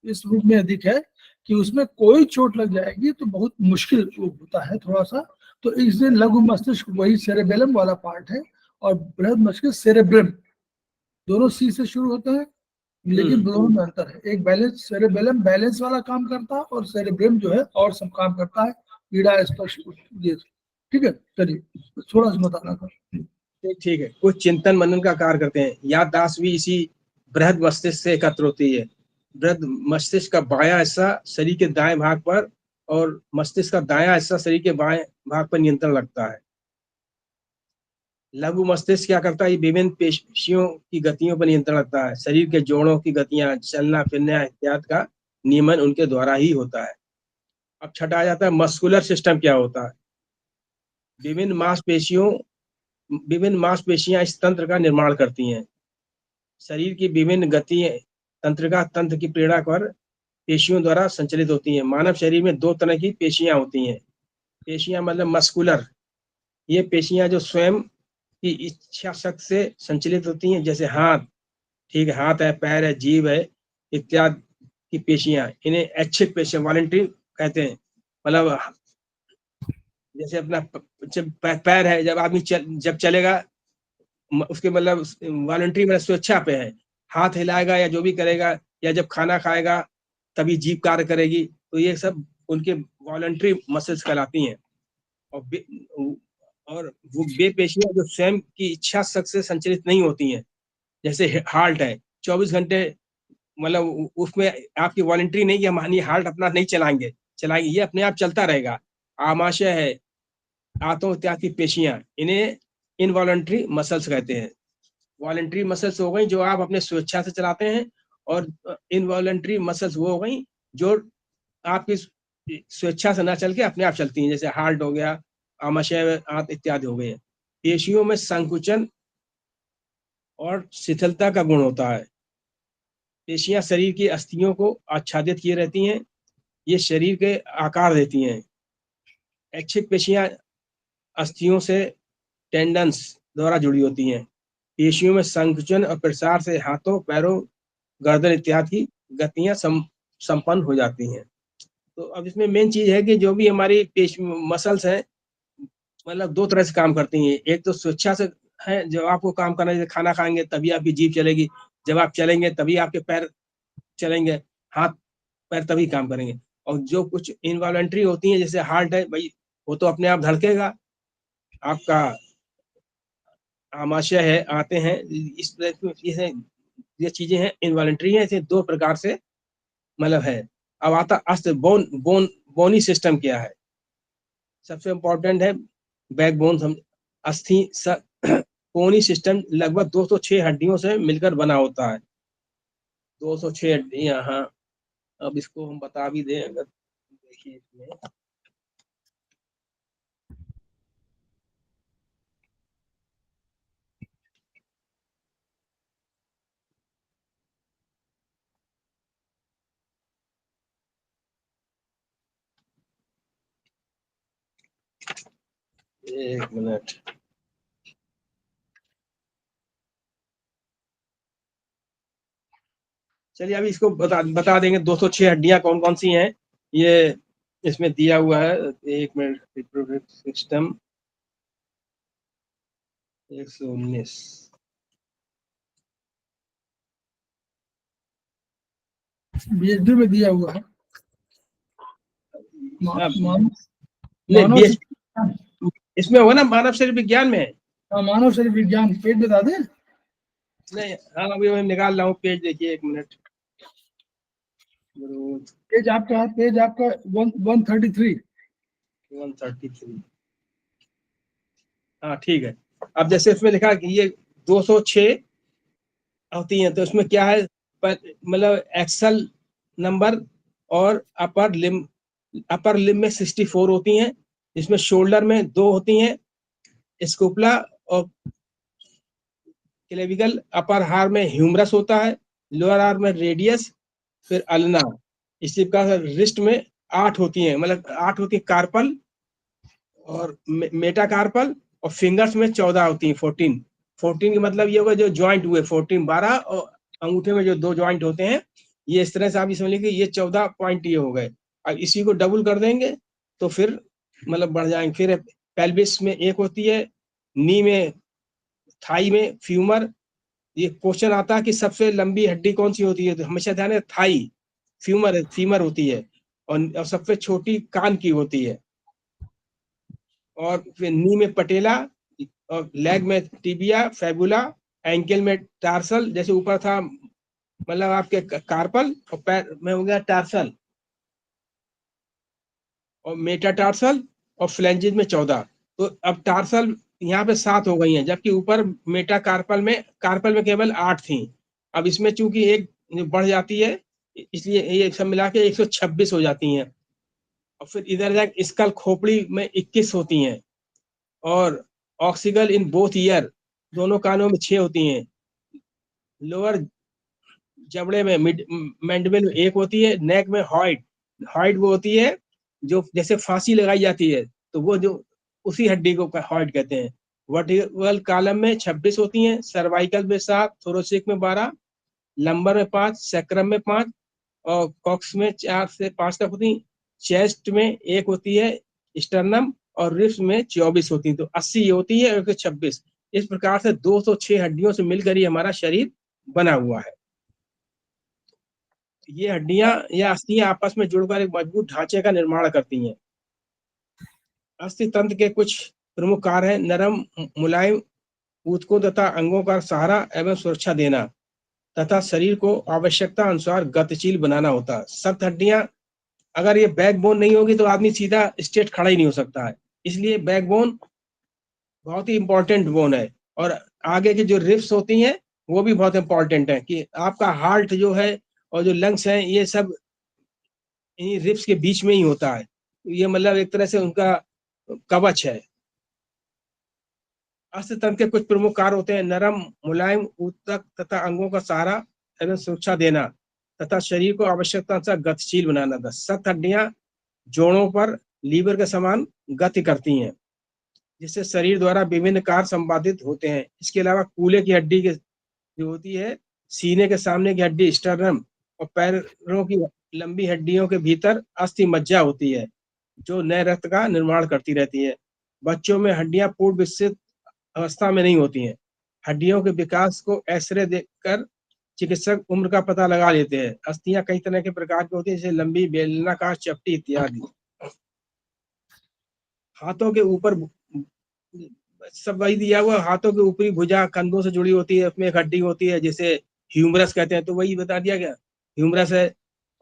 इस रूप में अधिक है कि उसमें कोई चोट लग जाएगी तो बहुत मुश्किल वो होता है थोड़ा सा। तो इसलिए लघु मस्तिष्क वही सेरेबेलम वाला पार्ट है, और बृहद मस्तिष्क सेरेब्रम, दोनों सी से शुरू होते हैं, लेकिन दोनों में अंतर है। एक बैलेंस, सेरेबेलम बैलेंस वाला काम करता है, और सेरेब्रम जो है और सब काम करता है, पीड़ा स्पर्श ये। ठीक है, चलिए थोड़ा सा बताना था। ठीक है। कुछ चिंतन मनन का कार्य करते हैं। याददाश्त भी इसी बृहद मस्तिष्क से एकत्र होती है। बृहद मस्तिष्क का बायां हिस्सा शरीर के दाएं भाग पर, और मस्तिष्क का दायां हिस्सा शरीर के बाएं भाग पर नियंत्रण रखता है। लघु मस्तिष्क क्या करता है, ये विभिन्न पेशियों की गतियों पर नियंत्रण रखता है। शरीर के जोड़ों की गतियां, चलना फिरना इत्यादि का नियमन उनके द्वारा ही होता है। अब छठा आ जाता है मस्कुलर सिस्टम क्या होता है। विभिन्न मांसपेशियां इस तंत्र का निर्माण करती हैं। शरीर की विभिन्न गति तंत्रिका तंत्र की प्रेरणा पर पेशियों द्वारा संचालित होती हैं। मानव शरीर में दो तरह की पेशियां होती हैं। पेशियां मतलब मस्कुलर, ये पेशियां जो स्वयं की इच्छा शक्ति से संचालित होती हैं, जैसे हाथ, ठीक है, हाथ है, पैर है, जीभ है इत्यादि की पेशियां, इन्हें ऐच्छिक पेशियां, वॉलंटरी कहते हैं। मतलब जैसे अपना जब पैर है, जब आदमी जब चलेगा, उसके मतलब वॉलंटरी मतलब स्वेच्छा पे है। हाथ हिलाएगा या जो भी करेगा, या जब खाना खाएगा तभी जीभ कार्य करेगी। तो ये सब उनके वॉलंटरी मसल्स कहलाती हैं। और वो वे पेशियां जो स्वयं की इच्छा शक्ति से संचालित नहीं होती हैं, जैसे हार्ट है, 24 घंटे मतलब उसमें आपकी वॉलंटरी नहीं, कि हम हार्ट अपना नहीं चलाएंगे, ये अपने आप चलता रहेगा। आमाशय है, आंतों इत्यादि की पेशियां, इन्हें इनवॉलंटरी मसल्स कहते हैं। वॉलंटरी मसल्स हो गई जो आप अपने स्वेच्छा से चलाते हैं, और इनवॉलंटरी मसल्स वो हो गई जो आपकी स्वेच्छा से ना चल के अपने आप चलती हैं, जैसे हार्ट हो गया, आमाशय, आंत इत्यादि हो गए। पेशियों में संकुचन और शिथिलता का गुण होता है। पेशियां शरीर की अस्थियों को आच्छादित किए रहती हैं, ये शरीर के आकार देती हैं। ऐच्छिक पेशियां अस्थियों से टेंडन्स द्वारा जुड़ी होती हैं। पेशियों में संकुचन और प्रसार से हाथों, पैरों, गर्दन इत्यादि की गतियां संपन्न हो जाती हैं। तो अब इसमें मेन चीज है कि जो भी हमारी मसल्स हैं, मतलब दो तरह से काम करती हैं। एक तो स्वेच्छा से है, जब आपको काम करना है, जैसे खाना खाएंगे तभी आपकी जीभ चलेगी, जब आप चलेंगे तभी आपके पैर चलेंगे, हाथ पैर तभी काम करेंगे। और जो कुछ इनवॉलंटरी होती हैं, जैसे हार्ट है भाई, वो तो अपने आप धड़केगा, आपका आमाशय है, आते हैं, इस ये चीजें हैं, इनवॉलंटरी हैं। इसे दो प्रकार से मतलब है। अब आता अस्त बोनी सिस्टम क्या है। सबसे इम्पोर्टेंट है बैकबोन समझ। अस्थि बोनी सिस्टम लगभग 206 हड्डियों से मिलकर बना होता है। 206 हड्डियां, हाँ। अब इसको हम बता भी दें, अगर देखिए इसमें, एक मिनट, चलिए अभी इसको बता देंगे 206 हड्डियां कौन कौन सी हैं। ये इसमें दिया हुआ है, एक मिनट, रिप्रोडक्टिव सिस्टम 119। बीएचडी में दिया हुआ है। मानव नहीं, मानव शरीर, इसमें होगा ना, मानव शरीर विज्ञान में है। मानव शरीर विज्ञान पेज बता दें। नहीं, हाँ, अभी मैं निकाल रहा हूँ पेज, देखिए एक मिनट। पेज आपका 133। 133, हाँ ठीक है। अब जैसे इसमें लिखा कि ये 206 होती हैं, तो इसमें क्या है, मतलब एक्सल नंबर, और अपर लिम में 64 होती हैं। इसमें शोल्डर में 2 होती हैं, स्कोपला और क्लेविकल। अपर हार में ह्यूमरस होता है, लोअर हार में रेडियस, फिर अल्ना। इसी प्रकार रिस्ट में 8 होती हैं, मतलब 8 होती है कार्पल और मेटाकार्पल, और फिंगर्स में 14 होती हैं, 14 का मतलब ये होगा जो ज्वाइंट हुए 14, 12, और अंगूठे में जो 2 ज्वाइंट होते हैं, ये इस तरह से आप समझ लीजिए ये 14 पॉइंट ये हो गए। अब इसी को डबल कर देंगे तो फिर मतलब बढ़ जाएंगे। फिर पेल्विस में 1 होती है, नी में, थाई में फ्यूमर। ये क्वेश्चन आता है कि सबसे लंबी हड्डी कौन सी होती है, तो हमेशा ध्यान है थाई, फीमर होती है, और सबसे छोटी कान की होती है। और फिर नी में पटेला, और लेग में टिबिया, फेबुला, एंकल में टार्सल, जैसे ऊपर था मतलब आपके कार्पल, और पैर में हो गया टार्सल, और मेटाटार्सल, और फ्लैंजेस में 14। तो अब टार्सल यहाँ पे 7 हो गई हैं, जबकि ऊपर कार्पल में केवल 8 थी। अब इसमें चूंकि एक बढ़ जाती है, इसलिए ये सब मिला के 126 हो जाती हैं। और फिर इधर जाके स्कल, खोपड़ी में 21 होती हैं, और ऑक्सीगल इन बोथ ईयर, दोनों कानों में 6 होती हैं। लोअर जबड़े में मैंडिबल में 1 होती है। नेक में हॉइड वो होती है जो जैसे फांसी लगाई जाती है, तो वो जो उसी हड्डी को हॉइड कहते हैं। वर्टिकल कॉलम में 26 होती हैं, सर्वाइकल में 7, थोरोसिक में 12, लंबर में 5, सैक्रम में 5, और कॉक्स में 4 से 5 तक होती। चेस्ट में 1 होती है, स्टर्नम और रिब्स में 24 होती है। तो 80 ये होती है, 126। इस प्रकार से 206 हड्डियों से मिलकर ही हमारा शरीर बना हुआ है। ये हड्डियां या अस्थियां आपस में जुड़कर एक मजबूत ढांचे का निर्माण करती हैं। अस्थि तंत्र के कुछ प्रमुख कार्य हैं: नरम, मुलायम ऊतकों तथा अंगों का सहारा एवं सुरक्षा देना, तथा शरीर को आवश्यकता अनुसार गतिशील बनाना होता है। सख्त हड्डियां, अगर ये बैकबोन नहीं होगी तो आदमी सीधा स्ट्रेट खड़ा ही नहीं हो सकता है, इसलिए बैकबोन बहुत ही इंपॉर्टेंट बोन है। और आगे की जो रिब्स होती हैं वो भी बहुत इंपॉर्टेंट है, कि आपका हार्ट जो है और जो लंग्स हैं ये सब इन रिब्स के बीच में ही होता है। ये मतलब एक तरह से उनका कवच है। अस्थि तंत्र के कुछ प्रमुख कार्य होते हैं: नरम, मुलायम ऊतक तथा अंगों का सहारा एवं सुरक्षा देना, तथा शरीर को आवश्यकता अनुसार गतिशील बनाना था। सख्त हड्डियां जोड़ों पर लीवर के समान गति करती हैं, जिससे शरीर द्वारा विभिन्न कार्य संपादित होते हैं। इसके अलावा कूल्हे की हड्डी के जो होती है, सीने के सामने की हड्डी स्टर्नम, और पैरों की लंबी हड्डियों के भीतर अस्थि मज्जा होती है, जो नए रक्त का निर्माण करती रहती है। बच्चों में हड्डियां पूर्ण विकसित अवस्था में नहीं होती हैं। हड्डियों के विकास को एक्सरे देखकर चिकित्सक उम्र का पता लगा लेते हैं। अस्थियां कई तरह के प्रकार की होती हैं, जैसे लंबी, बेलनाकार, चपटी इत्यादि। हाथों के ऊपर सब वही दिया हुआ, हाथों के ऊपरी भुजा कंधों से जुड़ी होती है, उसमें एक हड्डी होती है जिसे ह्यूमरस कहते हैं, तो वही बता दिया गया, ह्यूमरस है।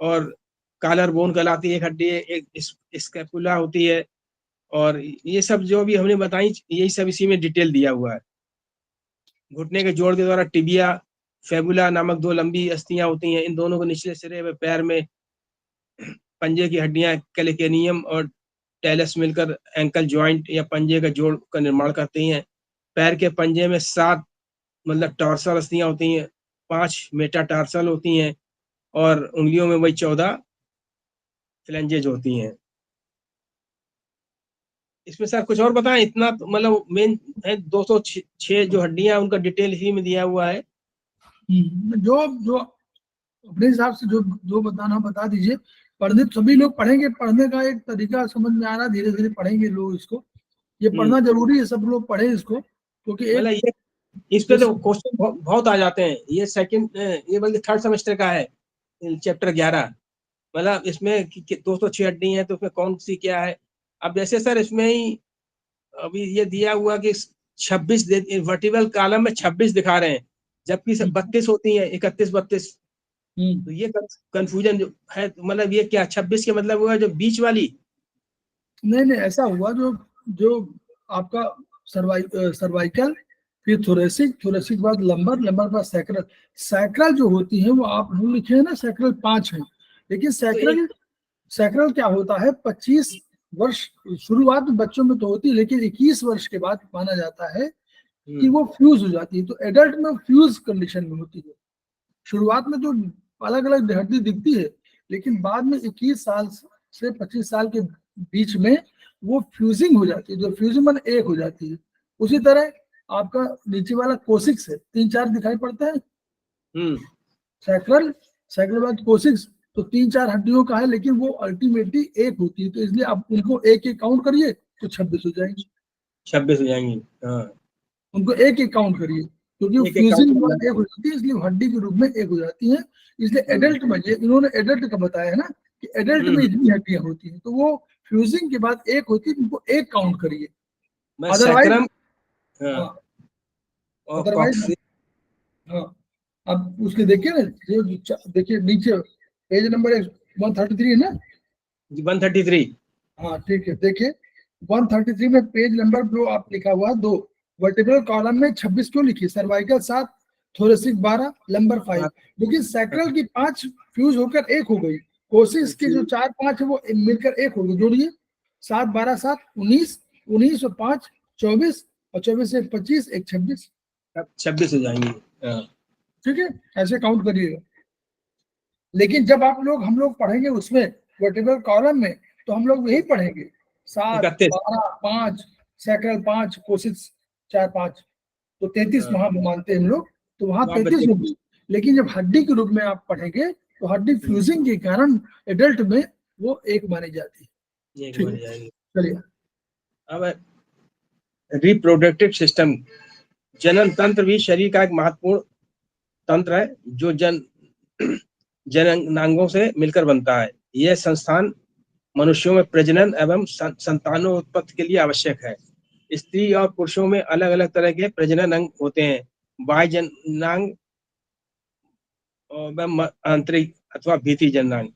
और कॉलर बोन कहलाती है एक हड्डी है, एक स्कैपुला होती है, और ये सब जो भी हमने बताई यही सब इसी में डिटेल दिया हुआ है। घुटने के जोड़ के द्वारा टिबिया, फेबुला नामक 2 लंबी अस्थियां होती हैं। इन दोनों को निचले सिरे में पैर में पंजे की हड्डियां कैलिकेनियम और टेलस मिलकर एंकल जॉइंट या पंजे का जोड़ का निर्माण करती हैं। पैर के पंजे में 7 मतलब टार्सल अस्थियां होती हैं, 5 मेटाटार्सल होती हैं, और उंगलियों में वही 14 फ्लैंजेज होती हैं। इसमें सर कुछ और बताएं? इतना तो मतलब मेन है 206 जो हड्डियां, उनका डिटेल ही में दिया हुआ है। जो जो अपने हिसाब से जो जो बताना बता दीजिए। पढ़ने सभी लोग पढ़ेंगे, पढ़ने का एक तरीका समझ में आ रहा, धीरे धीरे पढ़ेंगे लोग इसको। ये पढ़ना जरूरी है, सब लोग पढ़े इसको, क्योंकि एक मतलब ये इस पे तो क्वेश्चन बहुत आ जाते हैं। ये सेकंड, ये बल्कि 3rd सेमेस्टर का है, चैप्टर 11। मतलब इसमें 206 हड्डी है, तो उसमें कौन सी क्या है। अब जैसे सर इसमें ही अभी ये दिया हुआ कि 26 वर्टिकल कॉलम में 26 दिखा रहे हैं, जबकि 32 होती है, 31, 32। तो ये कंफ्यूजन जो है, मतलब ये क्या 26 के मतलब हुआ जो बीच वाली? नहीं, ऐसा हुआ जो जो आपका सर्वाइकल, फिर थोरेसिक, थोरेसिक के बाद लंबर, लंबर के बाद सैक्रल। सैक्रल जो होती है वो आप लिखे हैं ना, सैक्रल 5 है, लेकिन सैक्रल क्या होता है, 25 वर्ष शुरुआत में बच्चों में तो होती है, लेकिन 21 वर्ष के बाद माना जाता है कि वो फ्यूज हो जाती है। तो एडल्ट में फ्यूज कंडीशन में होती है। शुरुआत में तो अलग अलग हड्डी दिखती है, लेकिन बाद में 21 साल से 25 साल के बीच में वो फ्यूजिंग हो जाती है, जो फ्यूजिंग मन एक हो जाती है। उसी तरह आपका नीचे वाला कोसिक्स है, 3-4 दिखाई पड़ता है, सैक्रल, सैक्रल बाद कोसिक्स, तो 3-4 हड्डियों का है, लेकिन वो अल्टीमेटली एक होती है, तो इसलिए आप उनको एक एक काउंट करिए तो 26 हो जाएंगी। 26 हो जाएंगी, हाँ। उनको एक एक काउंट करिए, क्योंकि वो फ्यूजिंग एक हो जाती है, इसलिए हड्डी के रूप में एक हो जाती है। इसलिए एडल्ट में, ये इन्होंने एडल्ट का बताया है ना कि एडल्ट में इतनी हड्डियां होती हैं, तो वो फ्यूजिंग के बाद एक होती है, उनको एक काउंट करिए। अदरवाइज अदरवाइज हाँ, अब उसके देखिए ना, जो देखिए नीचे पेज नंबर 133 है ना, 133, हाँ ठीक है, देखिए 133 में पेज नंबर जो आप लिखा हुआ है 2, वर्टिब्रल कॉलम में 26 क्यों लिखी, सर्वाइकल 7, थोरेसिक 12, लंबर 5, लेकिन सैक्रल की 5 फ्यूज होकर एक हो गई, कोसिस की जो 4-5 है वो मिलकर एक हो गई, जोड़िए 7, 12, 7, 19, 19 और 5 24, और 24 से 25, 1 26 हो जाएंगी, ठीक है, ऐसे काउंट करिएगा। लेकिन जब आप लोग, हम लोग पढ़ेंगे उसमें वर्टिब्रल कॉलम में, तो हम लोग यही पढ़ेंगे 7, 12, 5, सैक्रल 5, कोसिस 4, 5, तो 33 वहां मानते हैं हम लोग, तो वहां 33 होगी। लेकिन जब हड्डी के रूप में आप पढ़ेंगे तो हड्डी फ्यूजिंग के कारण एडल्ट में वो एक मानी जाती है। चलिए अब रिप्रोडक्टिव सिस्टम, जनन तंत्र भी शरीर का एक महत्वपूर्ण तंत्र है जो जननांगों से मिलकर बनता है। यह संस्थान मनुष्यों में प्रजनन एवं संतानोत्पत्ति के लिए आवश्यक है। स्त्री और पुरुषों में अलग अलग तरह के प्रजनन अंग होते हैं। बाह्य जननांग एवं आंतरिक अथवा भीतरी जननांग।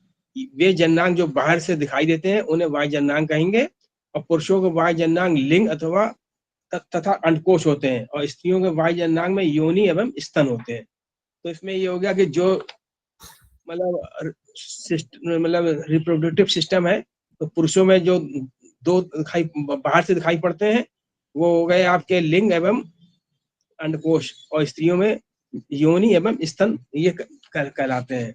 वे जननांग जो बाहर से दिखाई देते हैं उन्हें बाह्य जननांग कहेंगे, और पुरुषों को बाह्य जननांग लिंग अथवा तथा अंडकोश होते हैं, और स्त्रियों के बाह्य जननांग में योनि एवं स्तन होते हैं। तो इसमें ये हो गया कि जो मतलब रिप्रोडक्टिव सिस्टम है, तो पुरुषों में जो 2 बाहर से दिखाई पड़ते हैं वो हो गए आपके लिंग एवं अंडकोश, और स्त्रियों में योनि एवं स्तन ये कहलाते हैं।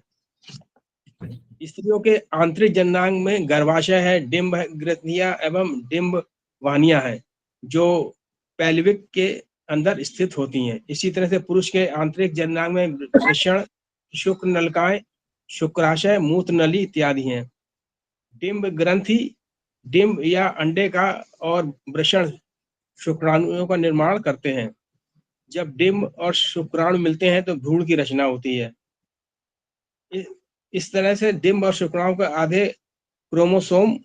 स्त्रियों के आंतरिक जननांग में गर्भाशय है, डिंब ग्रंथियां एवं डिंब वाहिनियां है जो पेल्विक के अंदर स्थित होती हैं। इसी तरह से पुरुष के आंतरिक जननांग में वृषण, शुक्र नलिकाएं, शुक्राशय, मूत्र नली इत्यादि हैं। डिंब ग्रंथि डिंब या अंडे का और वृषण शुक्राणुओं का निर्माण करते हैं। जब डिंब और शुक्राणु मिलते हैं तो भ्रूण की रचना होती है। इस तरह से डिंब और शुक्राणु के आधे क्रोमोसोम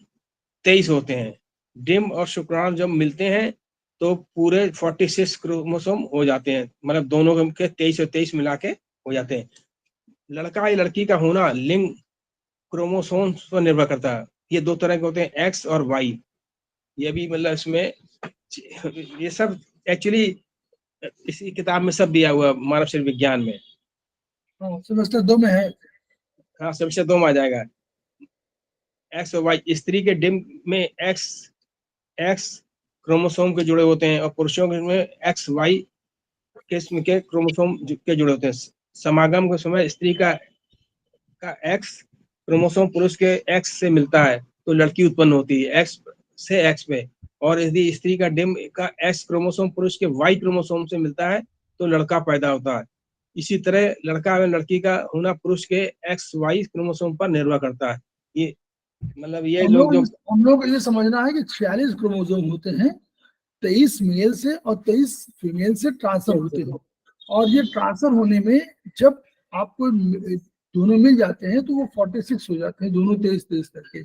23 होते हैं। डिंब और शुक्राणु जब मिलते हैं तो पूरे 46 क्रोमोसोम हो जाते हैं, मतलब दोनों के 23 और 23 मिला के हो जाते हैं। लड़का या लड़की का होना लिंग क्रोमोसोम्स पर निर्भर करता है। ये 2 तरह के होते हैं, एक्स और वाई। ये भी मतलब इसमें ये सब एक्चुअली इसी किताब में सब दिया हुआ मानव शरीर विज्ञान में। सेमेस्टर 2 में है। हाँ, सेमेस्टर 2 में आ जाएगा। एक्स और वाई, स्त्री के डिंब में एक्स क्रोमोसोम के जुड़े होते हैं, और पुरुषों में एक्स वाई किस्म के क्रोमोसोम के जुड़े होते हैं। समागम के समय स्त्री का एक्स क्रोमोसोम पुरुष के एक्स से मिलता है तो लड़की उत्पन्न होती है, एक्स से एक्स पे। और यदि स्त्री का डिंब का एक्स क्रोमोसोम पुरुष के वाई क्रोमोसोम से मिलता है तो लड़का पैदा होता है। इसी तरह लड़का और लड़की का होना पुरुष के एक्स वाई क्रोमोसोम पर निर्भर करता है। ये मतलब ये हम लोग ये समझना है कि 46 क्रोमोसोम होते हैं, 23 मेल से और 23 फीमेल से ट्रांसफर होते हैं, और ये ट्रांसफर होने में जब आपको दोनों मिल जाते हैं तो वो 46 हो जाते हैं, दोनों 23 करके।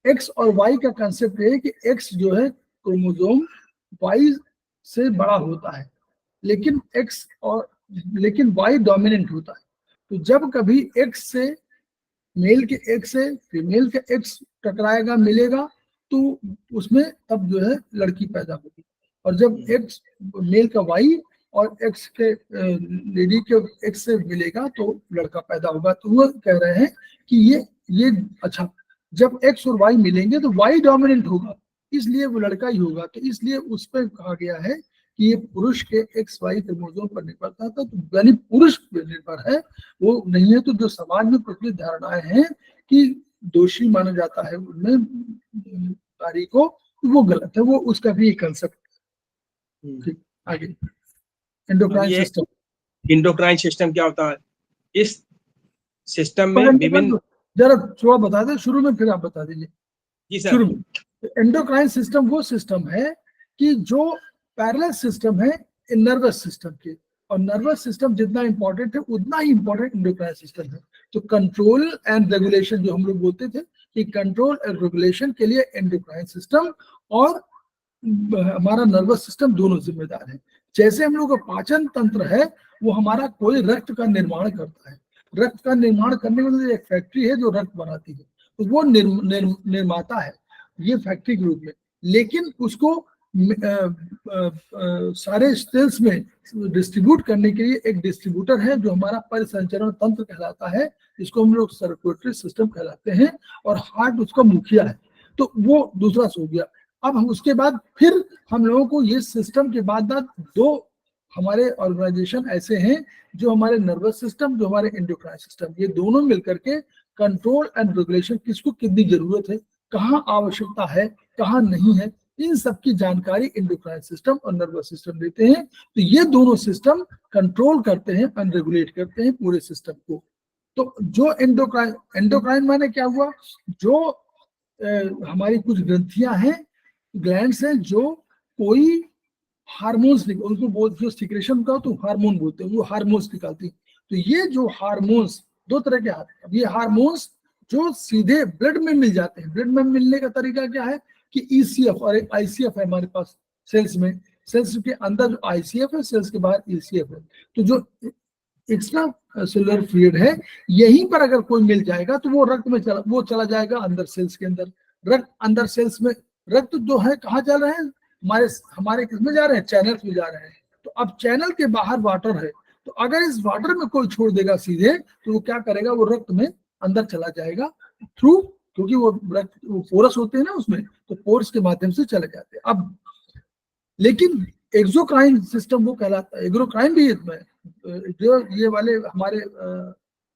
एक्स और वाई का कंसेप्ट है कि एक्स जो है क्रोमोसोम वाई से बड़ा होता है, लेकिन वाई डोमिनेंट होता है। तो जब कभी एक्स से मेल के एक्स से फीमेल के एक्स टकराएगा, मिलेगा, तो उसमें तब जो है लड़की पैदा होगी। और जब एक्स मेल का वाई और एक्स के लेडी के एक्स से मिलेगा तो लड़का पैदा होगा। तो वो कह रहे हैं कि ये अच्छा, जब एक्स और वाई मिलेंगे तो वाई डोमिनेंट होगा, इसलिए वो लड़का ही होगा। तो इसलिए उस पर कहा गया है कि ये पुरुष के एक्स वाई क्रोमोसोम पर निर्भर था, तो यानी पुरुष पर निर्भर है, वो नहीं है। तो जो समाज में प्रचलित धारणाएं हैं कि दोषी माना जाता है उनमें बीमारी को, वो गलत है, वो उसका भी एक कंसेप्ट। ठीक, आगे एंडोक्राइन सिस्टम। इंडोक्राइन सिस्टम क्या होता है? इस सिस्टम में विभिन्न, जरा थोड़ा बता दे शुरू में, फिर आप बता दीजिए। जी सर। शुरू में एंडोक्राइन सिस्टम वो सिस्टम है कि जो पैरेलल सिस्टम है नर्वस सिस्टम के, और नर्वस सिस्टम जितना इंपॉर्टेंट है उतना ही इंपॉर्टेंट एंडोक्राइन सिस्टम है। तो कंट्रोल एंड रेगुलेशन जो हम लोग बोलते थे कि कंट्रोल एंड रेगुलेशन के लिए एंडोक्राइन सिस्टम और हमारा नर्वस सिस्टम दोनों जिम्मेदार है। जैसे हम लोग का पाचन तंत्र है वो हमारा कोई रक्त का निर्माण करता है, रक्त का निर्माण करने के लिए एक फैक्ट्री है जो रक्त बनाती है, तो वो निर्माता है ये फैक्ट्री के रूप में, लेकिन उसको सारे सेल्स में डिस्ट्रीब्यूट करने के लिए एक डिस्ट्रीब्यूटर है जो हमारा परिसंचरण तंत्र कहलाता है, जिसको हम लोग सर्कुलेटरी सिस्टम कहलाते हैं, और हार्ट उसका मुखिया है। तो वो दूसरा हो गया। अब हम उसके बाद फिर हम लोगों को ये सिस्टम के बाद दो हमारे ऑर्गेनाइजेशन ऐसे हैं जो हमारे नर्वस सिस्टम, जो हमारे एंडोक्राइन सिस्टम, ये दोनों मिलकर के कंट्रोल एंड रेगुलेशन, किसको कितनी जरूरत है, कहाँ आवश्यकता है, कहाँ नहीं है, इन सब की जानकारी एंडोक्राइन सिस्टम और नर्वस सिस्टम देते हैं। तो ये दोनों सिस्टम कंट्रोल करते हैं एंड रेगुलेट करते हैं पूरे सिस्टम को। तो जो एंडोक्राइन माने क्या हुआ, जो हमारी कुछ ग्रंथियां हैं, ग्लैंड्स हैं, जो कोई हार्मोन्स उनको बोलते, जो सिक्रेशन का तो हार्मोन बोलते हैं, वो हार्मोन्स निकालती। तो ये जो हार्मोन्स दो तरह के आते हैं। ये हार्मोन्स जो सीधे ब्लड में मिल जाते हैं, ब्लड में मिलने का तरीका क्या है कि ईसीएफ और एक आईसीएफ है हमारे पास सेल्स में, सेल्स के अंदर जो आईसीएफ है, सेल्स के बाहर ईसीएफ है। तो जो एक्स्ट्रा सेलुलर फ्लूइड है यहीं पर अगर कोई मिल जाएगा तो वो रक्त में चला जाएगा अंदर सेल्स के अंदर। रक्त अंदर सेल्स में, रक्त जो है कहाँ जा रहे हैं, हमारे किसमें जा रहे हैं, चैनल्स में जा रहे हैं। तो अब चैनल के बाहर वाटर है, तो अगर इस वाटर में कोई छोड़ देगा सीधे, तो वो क्या करेगा, वो रक्त में अंदर चला जाएगा थ्रू, क्योंकि वो रक्त वो पोरस होते हैं ना उसमें, तो पोर्स के माध्यम से चले जाते हैं। अब लेकिन एक्सोक्राइन सिस्टम वो कहलाता है, एग्रोक्राइन भी इसमें, जो ये वाले हमारे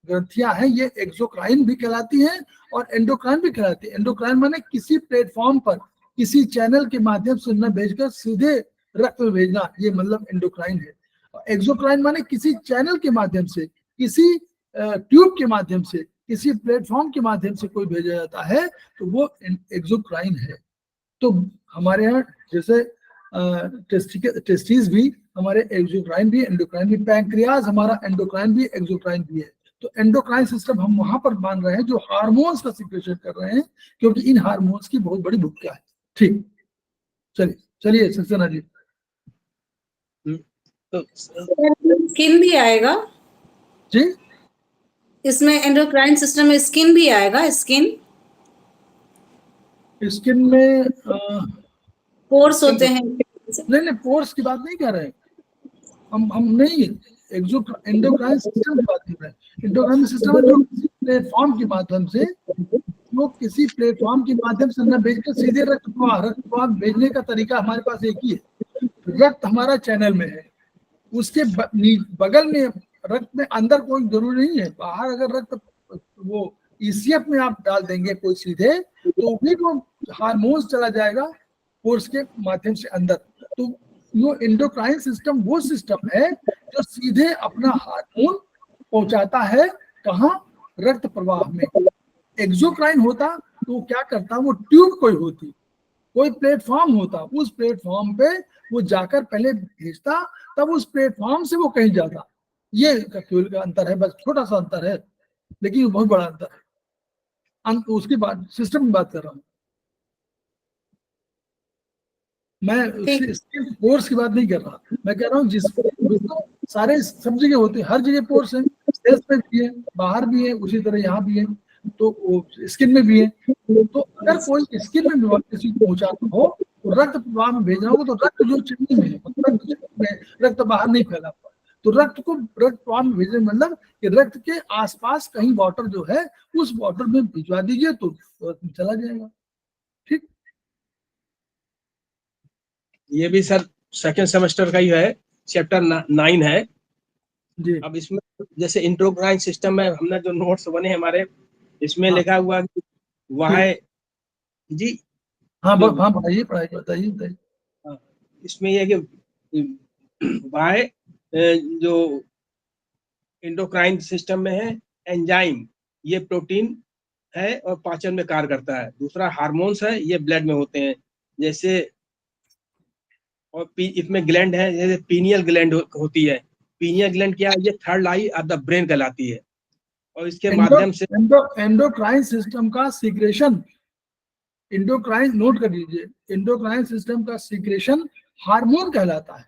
ग्रंथियां हैं ये एक्सोक्राइन भी कहलाती हैं और एंडोक्राइन भी कहलाती है। एंडोक्राइन माने किसी प्लेटफॉर्म पर किसी चैनल के माध्यम से न भेजकर सीधे रक्त में भेजना, ये मतलब एंडोक्राइन है। एक्सोक्राइन माने किसी चैनल के माध्यम से, किसी ट्यूब के माध्यम से, किसी प्लेटफॉर्म के माध्यम से कोई भेजा जाता है, तो वो एक्सोक्राइन है। तो हमारे यहाँ जैसे टेस्टिस भी हमारे एक्सोक्राइन भी, एंडोक्राइन भी, पैंक्रियाज हमारा एंडोक्राइन भी एक्सोक्राइन भी है। तो एंडोक्राइन सिस्टम हम वहां पर मान रहे हैं जो हार्मोन्स का सिक्रेशन कर रहे हैं, क्योंकि इन हार्मोन्स की बहुत बड़ी भूमिका है। ठीक, चलिए सक्सेना जी। तो स्किन भी आएगा जी, इसमें, एंडोक्राइन सिस्टम में स्किन भी आएगा। स्किन में पोर्स होते हैं। नहीं, पोर्स की बात नहीं कर रहे हैं हम नहीं, एंडोक्राइन सिस्टम की बात कर रहे हैं। एंडोक्राइन सिस्टम है जो किसी प्लेटफॉर्म के माध्यम से, वो किसी प्लेटफॉर्म के माध्यम से न भेजकर सीधे रक्त प्रवाह भेजने का तरीका हमारे पास एक ही है। रक्त हमारा चैनल में है, उसके बगल में रक्त में अंदर कोई जरूरी नहीं है, बाहर अगर रक्त वो ईसीएफ में आप डाल देंगे कोई सीधे, तो भी वो हार्मोन्स चला जाएगा पोर्स के माध्यम से अंदर। तो वो एंडोक्राइन सिस्टम वो सिस्टम है जो सीधे अपना हार्मोन पहुंचाता है कहाँ, रक्त प्रवाह में। एक्सोक्राइन होता तो वो क्या करता, वो ट्यूब कोई प्लेटफॉर्म होता, उस प्लेटफॉर्म पे वो जाकर पहले भेजता, तब उस प्लेटफॉर्म से वो कहीं जाता। ये केवल का अंतर है, बस छोटा सा अंतर है, लेकिन बहुत बड़ा अंतर है। उसकी बात सिस्टम की बात कर रहा हूँ मैं, पोर्स की बात नहीं कर रहा। मैं कह रहा हूँ जिस सारे सब जगह होते हैं, हर जगह पोर्स है, सेल्स में भी है, बाहर भी है, उसी तरह यहाँ भी है, तो स्किन में भी है। तो अगर कोई स्किन में किसी को पहुंचाना हो तो रक्त प्रवाह में भेजना होगा, तो रक्त जो चिकनी में रक्त बाहर नहीं फैला, तो रक्त प्रवाह में भेजने मतलब कि रक्त के आसपास कहीं वाटर जो है उस वाटर में भिजवा दीजिए तो चला जाएगा। ठीक, ये भी सर सेकंड सेमेस्टर का ही है, चैप्टर 9 है जी। अब इसमें जैसे इंडोक्राइन सिस्टम में हमने जो नोट्स बने हमारे, इसमें लिखा हुआ वह जी हाँ जो हाँ बताइए बताइए। इसमें यह है कि वाय जो एंडोक्राइन सिस्टम में है, एंजाइम ये प्रोटीन है और पाचन में कार्य करता है। दूसरा हार्मोन्स है, ये ब्लड में होते हैं जैसे, और इसमें ग्लैंड है जैसे पीनियल ग्लैंड होती है। पीनियल ग्लैंड क्या है, ये third I of the brain कहलाती है और इसके माध्यम से एंडोक्राइन सिस्टम का सीक्रेशन, एंडोक्राइन नोट कर लीजिए, एंडोक्राइन सिस्टम का सीक्रेशन हार्मोन कहलाता है।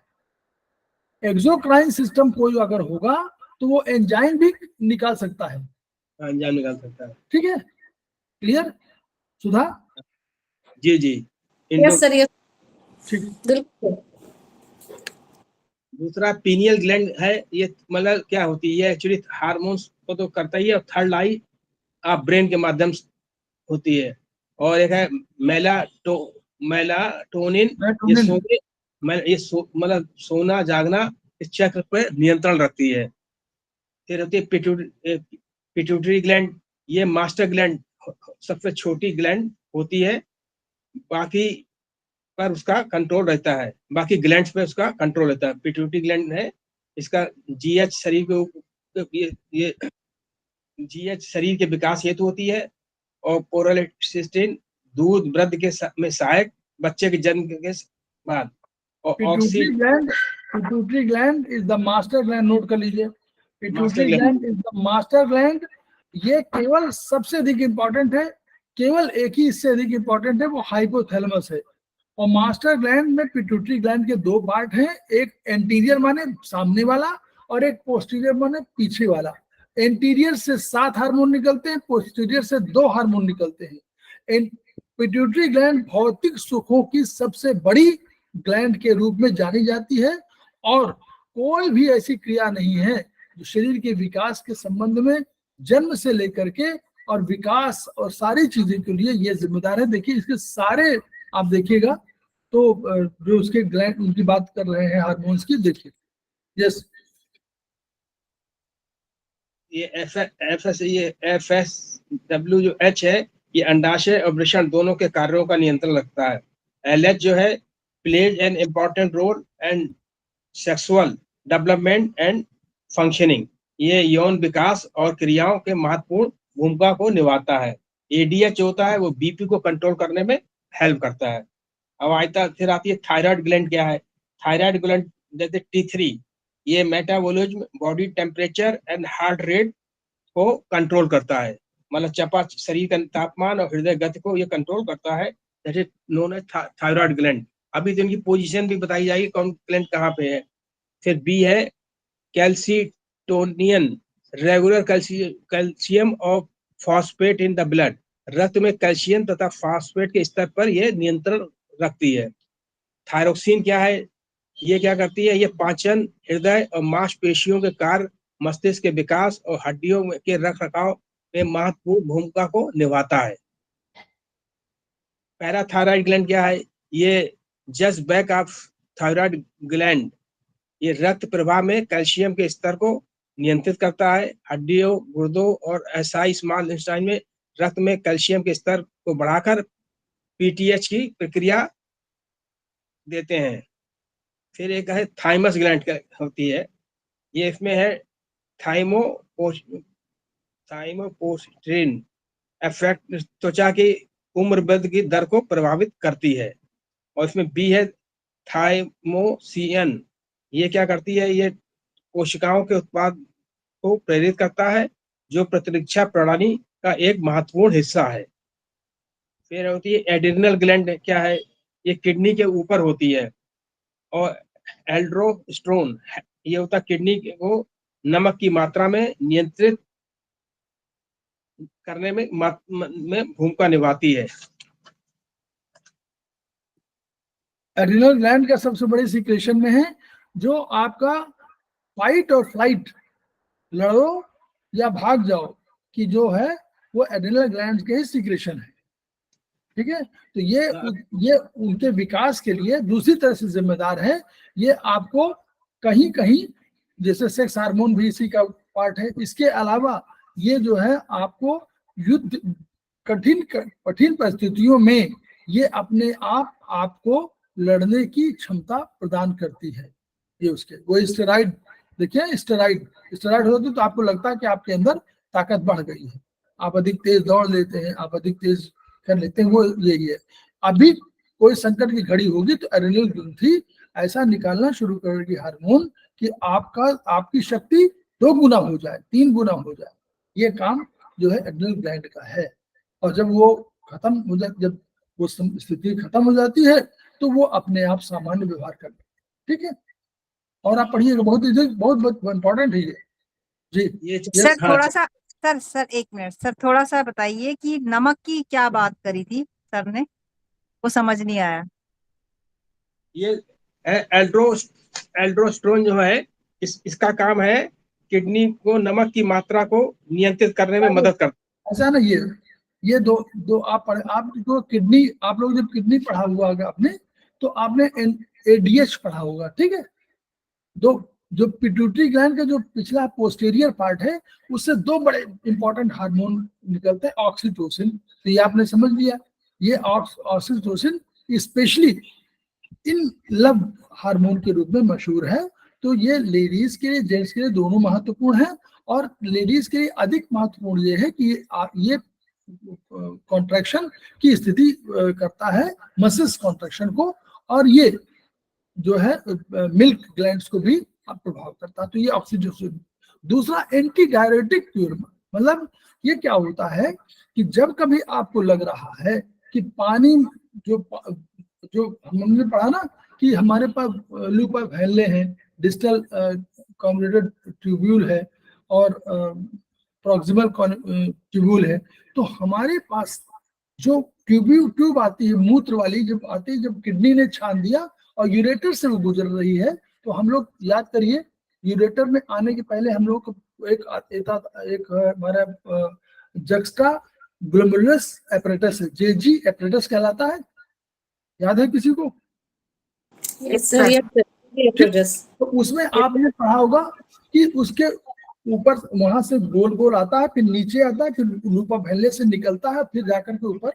एक्सोक्राइन सिस्टम कोई अगर होगा तो वो एंजाइम भी निकाल सकता है। एंजाइम निकाल सकता है। ठीक है, क्लियर सुधा? जी जी। यस सर, यस ठीक। बिल्कुल। दूसरा पीनियल ग्लैंड है, ये मतलब क्या होती है, ये एक्चुअली हार्मोन्स को तो करता ही है और थर्ड आई आप ब्रेन के माध्यम से होती है। और एक है मेलाटोनिन, ये सोने मतलब सोना जागना इस चक्र पर नियंत्रण रखती है। फिर होती है पिट्यूटरी ग्लैंड, ये मास्टर ग्लैंड सबसे छोटी ग्लैंड होती है, बाकी पर उसका कंट्रोल रहता है, बाकी ग्लैंड्स पे उसका कंट्रोल रहता है। पिट्यूटरी ग्लैंड है, इसका जीएच शरीर के ये जीएच शरीर के विकास हेतु होती है और प्रोलेक्टिन दूध वृद्धि के में सहायक, बच्चे के जन्म के बाद। और pituitary gland is the master gland, note कर लीजिए, pituitary gland। Gland is the master gland. ये केवल सबसे अधिक इंपॉर्टेंट है, केवल एक ही इससे अधिक इंपॉर्टेंट है, वो हाइपोथैलेमस है। और मास्टर ग्लैंड में पिट्यूटरी ग्लैंड के दो पार्ट हैं, एक एंटीरियर माने सामने वाला और एक पोस्टीरियर माने पीछे वाला। एंटीरियर से 7 हार्मोन निकलते हैं, पोस्टीरियर से 2 हार्मोन निकलते हैं। पिट्यूटरी ग्लैंड भौतिक सुखों की सबसे बड़ी ग्लैंड के रूप में जानी जाती है और कोई भी ऐसी क्रिया नहीं है जो शरीर के विकास के संबंध में जन्म से लेकर के और विकास और सारी चीजें के लिए ये जिम्मेदार है। देखिए इसके सारे आप देखिएगा तो जो उसके ग्लैंड उनकी बात कर रहे हैं हार्मोन्स की, देखिए। यस, ये FSW जो H है, ये अंडाशय और वृषण दोनों के कार्यों का नियंत्रण रखता है। LH जो है plays an important role and sexual development and functioning, ये यौन विकास और क्रियाओं के महत्वपूर्ण भूमिका को निभाता है। ADH होता है वो बीपी को कंट्रोल करने में हेल्प करता है। अब आता फिर आती है थायराइड ग्लैंड। क्या है थायराइड ग्लैंड? जैसे T3, ये metabolism, body temperature and heart rate को कंट्रोल करता है, मतलब चपा शरीर का तापमान और हृदय गति को ये कंट्रोल करता है। That is known as thyroid gland. अभी तो इनकी पोजीशन भी बताई जाएगी कौन ग्लैंड कहाँ पे है। फिर बी है कैल्सिटोनियन, रेगुलर कैल्शियम और फॉस्फेट इन द ब्लड, रक्त में कैल्शियम तथा फॉस्फेट के स्तर पर यह नियंत्रण रखती है। थायरोक्सिन क्या है, ये क्या करती है, ये पाचन, हृदय और मांसपेशियों के कार्य, मस्तिष्क के विकास और हड्डियों के रख रखाव में महत्वपूर्ण भूमिका को निभाता है। पैराथायराइड ग्लैंड क्या है, ये just back of thyroid gland, ये रक्त प्रवाह में कैल्शियम के स्तर को नियंत्रित करता है। हड्डियों, गुर्दों और एसाई स्मॉल इंटेस्टाइन में रक्त में कैल्शियम के स्तर को बढ़ाकर पीटीएच की प्रक्रिया देते हैं। फिर एक है थाइमस ग्लैंड होती है, ये इसमें है थाइमोपोस्ट्रिन इफेक्ट, त्वचा की उम्र वृद्धि की दर को प्रभावित करती है। और इसमें बी है थाइमोसिन, ये क्या करती है, ये कोशिकाओं के उत्पाद को प्रेरित करता है जो प्रतिरक्षा प्रणाली का एक महत्वपूर्ण हिस्सा है। फिर होती है एड्रिनल ग्लैंड। क्या है, ये किडनी के ऊपर होती है और एल्ड्रोस्टेरोन, ये होता है किडनी को नमक की मात्रा में नियंत्रित करने में भूमिका निभाती है। एड्रिनल ग्लैंड का सबसे बड़ी सीक्रेशन में है जो आपका फाइट और फ्लाइट, लड़ो या भाग जाओ की जो है वो एड्रिनल ग्लैंड के ही सीक्रेशन है। ठीक है, तो ये उनके विकास के लिए दूसरी तरह से जिम्मेदार है। ये आपको कहीं कहीं जैसे सेक्स हार्मोन भी इसी का पार्ट है। इसके अलावा ये जो है आपको युद्ध कठिन परिस्थितियों में ये अपने आप आपको लड़ने की क्षमता प्रदान करती है। ये उसके वो स्टेरॉइड, देखिए स्टेरॉइड होती है तो आपको लगता है कि आपके अंदर ताकत बढ़ गई है, आप अधिक तेज दौड़ लेते हैं, आप अधिक तेज कर लेते हैं, वो यही है। अभी कोई संकट की घड़ी होगी तो एड्रेनल ग्रंथि ऐसा निकालना शुरू करेगी हार्मोन कि आपकी शक्ति 2 गुना हो जाए, 3 गुना हो जाए। ये काम जो है एड्रेनल ग्लैंड का है। और जब वो खत्म हो जाती, जब वो स्थिति खत्म हो जाती है तो वो अपने आप सामान्य व्यवहार करते हैं। ठीक है, और आप पढ़िएगा, बहुत इंपॉर्टेंट है ये जी। ये सर हाँ, थोड़ा सा सर 1 मिनट सर, थोड़ा सा बताइए कि नमक की क्या बात करी थी सर ने, वो समझ नहीं आया। ये एल्ड्रोस्टेरोन जो है इसका काम है किडनी को नमक की मात्रा को नियंत्रित करने में मदद करता ऐसा ना, ये दो आप जो किडनी, आप लोग जब किडनी पढ़ा हुआ होगा आपने, तो आपने एडीएच पढ़ा होगा। ठीक है, जो पिट्यूटरी ग्लैंड का जो पिछला पोस्टीरियर पार्ट है, उससे 2 बड़े इंपॉर्टेंट हार्मोन निकलते हैं, ऑक्सीटोसिन, तो ये आपने समझ लिया। ये oxytocin specially in love hormone के रूप में मशहूर है। तो ये लेडीज के लिए, जेंट्स के लिए दोनों महत्वपूर्ण है। और लेडीज के लिए अधिक महत्वपूर्ण ये है कि ये कॉन्ट्रैक्शन की स्थिति करता है, मसल्स कॉन्ट्रैक्शन को, और ये जो है मिल्क ग्लैंड्स को भी प्रभाव करता है। तो ये ऑक्सीटोसिन। दूसरा एंटी डायरेटिक प्यूर, मतलब ये क्या होता है कि जब कभी आपको लग रहा है कि पानी जो हमने पढ़ा ना कि हमारे पास लूप ऑफ हेनले हैं, डिस्टल कॉन्वोल्यूटेड ट्यूब्यूल है और प्रॉक्सिमल ट्यूब्यूल है, तो हमारे पास जो ट्यूब आती है मूत्र वाली, जब आती है, जब किडनी ने छान दिया और यूरेटर से वो गुजर रही है, तो हम लोग याद करिए, यूरेटर में आने के पहले हम लोग एक हमारा जक्स्टा ग्लोमेरुलस एपरेटस है, जेजी एपरेटस कहलाता है, याद है किसी को? Yes, sir. Yes, तो उसमें आपने पढ़ा होगा कि उसके ऊपर वहां से गोल गोल आता है, फिर नीचे आता है, फिर लूप ऑफ हेनले से निकलता है, फिर जाकर के ऊपर,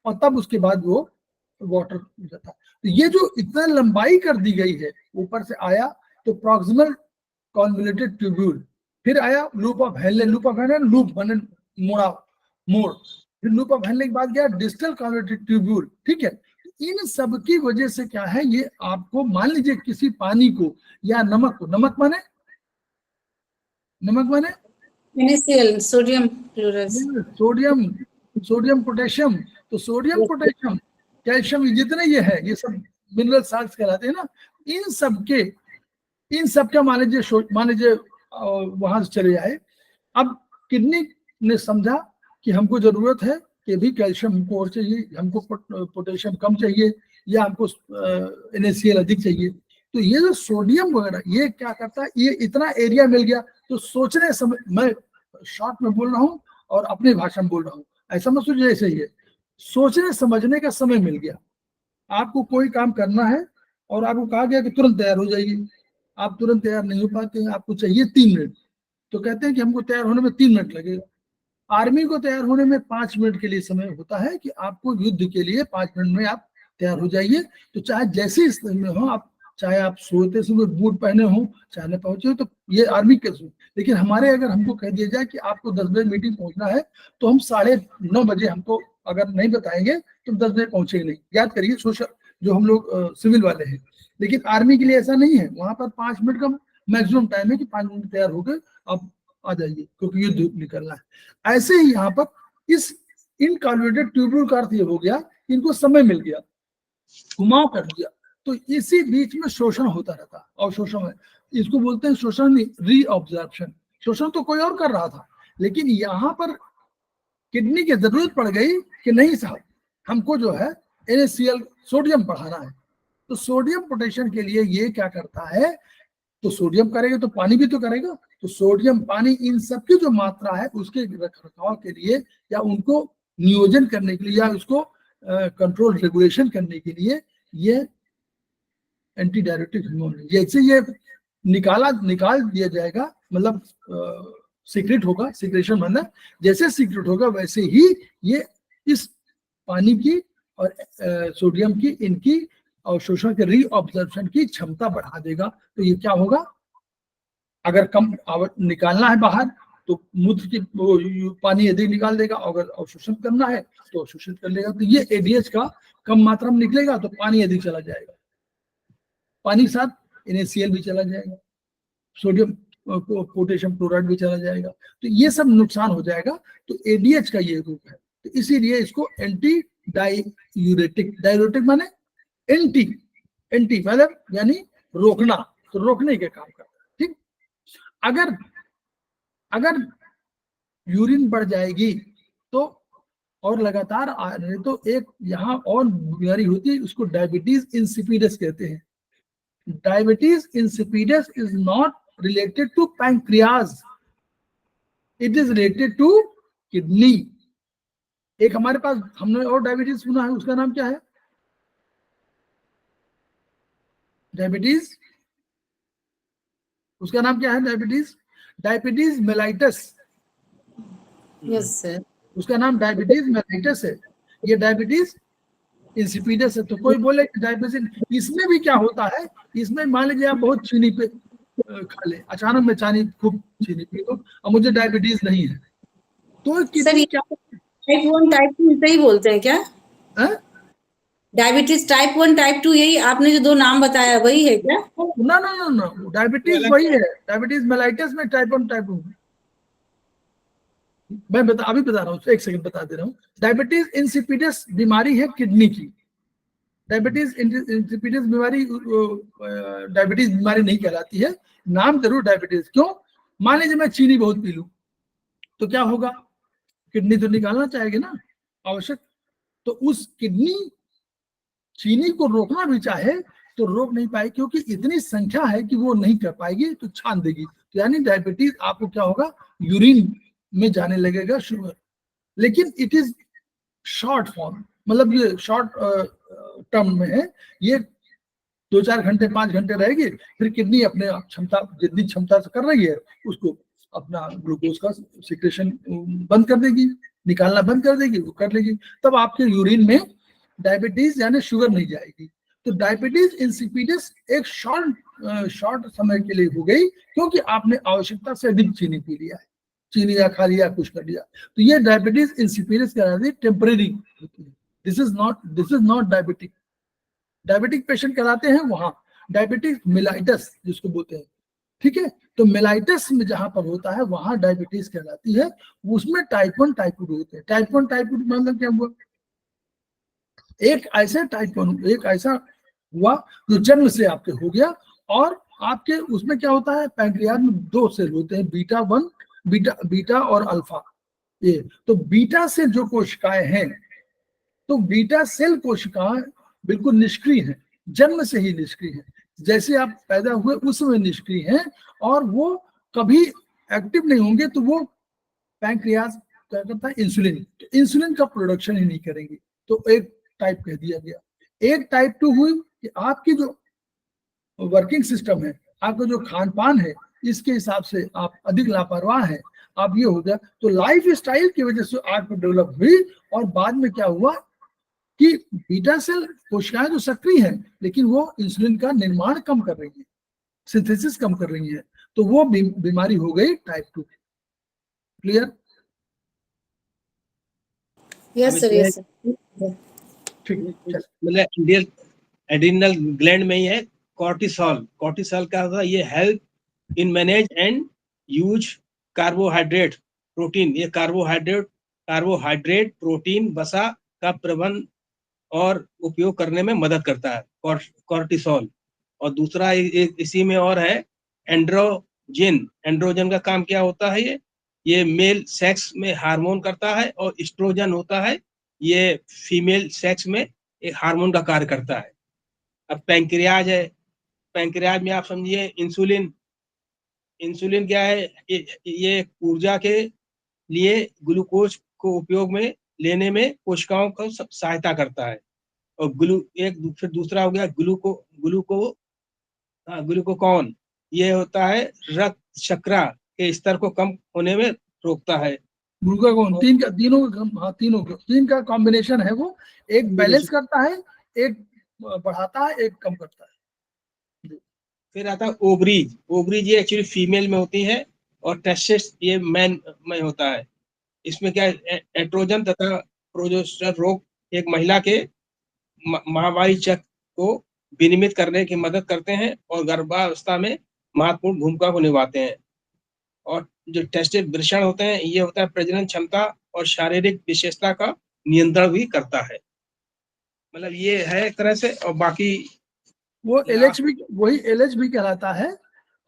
और तब उसके बाद वो वाटर जाता है। तो ये जो इतना लंबाई कर दी गई है, ऊपर से आया तो प्रॉक्सिमल कॉन्वोल्यूटेड ट्यूब्यूल, फिर आया लूप ऑफ हेनले, लूप बने मोड़, फिर लूप ऑफ हेनले के बाद गया डिस्टल कॉन्वोल्यूटेड ट्यूब्यूल। ठीक है, इन सब की वजह से क्या है, ये आपको मान लीजिए किसी पानी को या नमक को, नमक माने NaCl, sodium chloride, sodium potassium, तो सोडियम पोटेशियम कैल्शियम जितने ये है, ये सब मिनरल साल्ट्स कहलाते हैं ना। इन सब का मान लीजिए वहां से चले जाए। अब किडनी ने समझा कि हमको जरूरत है कि भी कैल्शियम हमको और चाहिए, हमको पोटेशियम कम चाहिए, या हमको NaCl अधिक चाहिए। तो ये जो सोडियम वगैरह ये क्या करता है, ये इतना एरिया मिल गया, तो सोचने समय, मैं शॉर्ट में बोल रहा हूँ और अपनी भाषा में बोल रहा हूँ, ऐसा मत सोचिए, ऐसे ही है, सोचने समझने का समय मिल गया। आपको कोई काम करना है और आपको कहा गया कि तुरंत तैयार हो जाइए, आप तुरंत तैयार नहीं हो पाते हैं, आपको चाहिए 3 मिनट, तो कहते हैं कि हमको तैयार होने में 3 मिनट लगेगा। आर्मी को तैयार होने में 5 मिनट के लिए समय होता है कि आपको युद्ध के लिए 5 मिनट में आप तैयार हो जाइए। तो चाहे जैसे स्थिति में हो आप, चाहे आप सोते समय बूट पहने हो, चाहे न पहुंचे हो, तो ये आर्मी के सूट। लेकिन हमारे अगर हमको कह दिया जाए कि आपको 10 बजे मीटिंग पहुंचना है, तो हम 9:30 बजे, हमको अगर नहीं बताएंगे तो 10 बजे पहुंचेंगे नहीं। याद करिए, सोशल जो हम लोग सिविल वाले हैं, लेकिन आर्मी के लिए ऐसा नहीं है, वहां पर 5 मिनट का मैक्सिमम टाइम है कि 5 मिनट तैयार होकर आप आ जाइए, क्योंकि युद्ध निकलना है। ऐसे ही यहाँ पर इस इनकॉन्वोल्यूटेड ट्यूब्यूल का अर्थ ये हो गया, इनको समय मिल गया, घुमाव कर दिया, तो इसी बीच में शोषण होता रहता। और शोषण है, इसको बोलते हैं शोषण नहीं, रीअब्जॉर्प्शन। शोषण तो कोई और कर रहा था, लेकिन यहाँ पर किडनी की जरूरत पड़ गई कि नहीं साहब, हमको जो है NaCl सोडियम बढ़ाना है। तो सोडियम पोटेशियम के लिए ये क्या करता है, तो सोडियम करेगा तो पानी भी तो करेगा, तो सोडियम पानी इन सब की जो मात्रा है उसके रखरखाव के लिए, या उनको नियोजन करने के लिए, या उसको कंट्रोल रेगुलेशन करने के लिए, ये एंटी डायरेटिक हार्मोन है। जैसे ये निकाल दिया जाएगा, मतलब सीक्रेट होगा, सीक्रेशन बनना, जैसे सीक्रेट होगा वैसे ही ये इस पानी की और सोडियम की, इनकी अवशोषण के रीअब्जॉर्प्शन की क्षमता बढ़ा देगा। तो ये क्या होगा, अगर कम निकालना है बाहर तो मूत्र की पानी अधिक निकाल देगा, अगर अवशोषण करना है तो अवशोषित कर लेगा। तो ये एडीएच का कम मात्रा में निकलेगा तो पानी अधिक चला जाएगा, पानी के साथ NaCl भी चला जाएगा, सोडियम पोटेशियम क्लोराइड भी चला जाएगा, तो ये सब नुकसान हो जाएगा। तो एडीएच का ये रूप है। तो इसीलिए इसको एंटी डायूरेटिक, डायूरेटिक माने एंटी, एंटी मतलब यानी रोकना, तो रोकने के काम करता है। ठीक, अगर यूरिन बढ़ जाएगी तो और लगातार आ रहे तो एक यहाँ और बीमारी होती है, उसको डायबिटीज इंसिपिडस कहते हैं। Diabetes insipidus is not related to pancreas, it is related to kidney. एक हमारे पास हमने और डायबिटीज सुना है, उसका नाम क्या है? डायबिटीज, उसका नाम क्या है? Diabetes mellitus. Yes sir. उसका नाम डायबिटीज मेलाइटस है। ये डायबिटीज इंसिपिडस है। तो कोई बोले कि डायबिटीज, इसमें भी क्या होता है, इसमें मान लीजिए आप बहुत चीनी पे खा ले, अचानक में खूब चीनी पी लो और मुझे डायबिटीज नहीं है, तो किडनी क्या टाइप 1 टाइप 2 सही बोलते हैं क्या? डायबिटीज टाइप 1 टाइप 2 यही आपने जो दो नाम बताया वही है क्या? ना, डायबिटीज वही है। डायबिटीज मेलाइटस में टाइप 1 टाइप 2 मैं अभी बता रहा हूँ, एक सेकंड बता दे रहा हूँ। डायबिटीज इंसिपिडस बीमारी है किडनी की। डायबिटीज इंसिपिडस बीमारी डायबिटीज बीमारी नहीं कहलाती है, नाम जरूर डायबिटीज। क्यों? मान लीजिए मैं चीनी बहुत पी लूं तो क्या होगा, किडनी तो निकालना चाहेगी ना, आवश्यक। तो उस किडनी चीनी को रोकना भी चाहे तो रोक नहीं पाएगी, क्योंकि इतनी संख्या है कि वो नहीं कर पाएगी, तो छान देगी। तो यानी डायबिटीज आपको क्या होगा, यूरिन में जाने लगेगा शुगर, लेकिन इट इज शॉर्ट फॉर्म, मतलब ये शॉर्ट टर्म में है। ये 2-4 घंटे 5 घंटे रहेगी, फिर किडनी अपने क्षमता, जितनी क्षमता से कर रही है उसको अपना ग्लूकोज का सिक्रेशन बंद कर देगी, निकालना बंद कर देगी, वो कर लेगी। तब आपके यूरिन में डायबिटीज यानी शुगर नहीं जाएगी। तो डायबिटीज इंसिपिडस एक शॉर्ट समय के लिए हो गई, क्योंकि आपने आवश्यकता से अधिक चीनी पी लिया है, चीनी या खा लिया, कुछ कर लिया। तो ये डायबिटीज इंसिपिडस कहलाती है, टेम्परेरी होती है। This is not diabetic. Diabetic patient कहलाते हैं वहां डायबिटिक मेलाइटस जिसको बोलते हैं। ठीक है, तो मेलाइटस में जहां पर होता है वहां डायबिटीज कहलाती है। उसमें टाइप 1 टाइप 2 होते हैं। टाइप 1 टाइप 2 मतलब क्या हुआ, एक ऐसा हुआ जो जन्म से आपके हो गया, और आपके उसमें क्या होता है, पैंक्रियाज में 2 सेल होते हैं, बीटा और अल्फा। ये तो बीटा से जो कोशिकाएं हैं, तो बीटा सेल कोशिकाएं बिल्कुल निष्क्रिय हैं, जन्म से ही निष्क्रिय हैं। जैसे आप पैदा हुए उस समय निष्क्रिय हैं, और वो कभी एक्टिव नहीं होंगे। तो वो पैंक्रियाज क्या करता है, इंसुलिन का प्रोडक्शन ही नहीं करेंगे। तो एक टाइप कह दिया गया। एक टाइप 2 हुई कि आपकी जो वर्किंग सिस्टम है, आपका जो खान पान है, इसके हिसाब से आप अधिक लापरवाह हैं, आप ये हो गया। तो लाइफ स्टाइल की वजह से आंख डेवलप हुई, और बाद में क्या हुआ कि बीटा सेल कोशिकाएं जो सक्रिय हैं, लेकिन वो इंसुलिन का निर्माण कम कर रही है, सिंथेसिस कम कर रही है, तो वो बीमारी हो गई टाइप 2। क्लियर? Yes sir. ठीक, मतलब एड्रिनल ग्लैंड में ही है कॉर्टिसोल क्या होता है, ये help in manage and use carbohydrate protein. ये कार्बोहाइड्रेट प्रोटीन वसा का प्रबंध और उपयोग करने में मदद करता है कॉर्टिसोल। और दूसरा इसी में और है एंड्रोजन का काम क्या होता है, ये मेल सेक्स में हार्मोन करता है, और एस्ट्रोजन होता है, ये फीमेल सेक्स में एक हार्मोन का कार्य करता है। अब पैंक्रियाज है, पैंक्रियाज में आप समझिए इंसुलिन क्या है, ये ऊर्जा के लिए ग्लूकोज को उपयोग में लेने में कोशिकाओं को सहायता करता है। और फिर दूसरा हो गया ग्लूकोकॉन, ये होता है रक्त शर्करा के स्तर को कम होने में रोकता है। ग्लूकागोन तीन का तीन का कॉम्बिनेशन है वो, एक बैलेंस करता है, एक बढ़ाता है, एक कम करता है। फिर आता है ओवरीज। ओवरीज ये एक्चुअली फीमेल में होती है और टेस्टिस ये मैन में होता है। इसमें क्या है, एस्ट्रोजन तथा प्रोजेस्टेरोन रोग एक महिला के माहवारी चक्र को विनियमित करने की मदद करते हैं और गर्भावस्था में महत्वपूर्ण भूमिका को निभाते हैं। और जो टेस्टेड वृषण होते हैं, ये होता है प्रजनन क्षमता और शारीरिक विशेषता का नियंत्रण भी करता है। मतलब ये है एक तरह से। और बाकी वो LH भी, वही LH भी कहलाता है।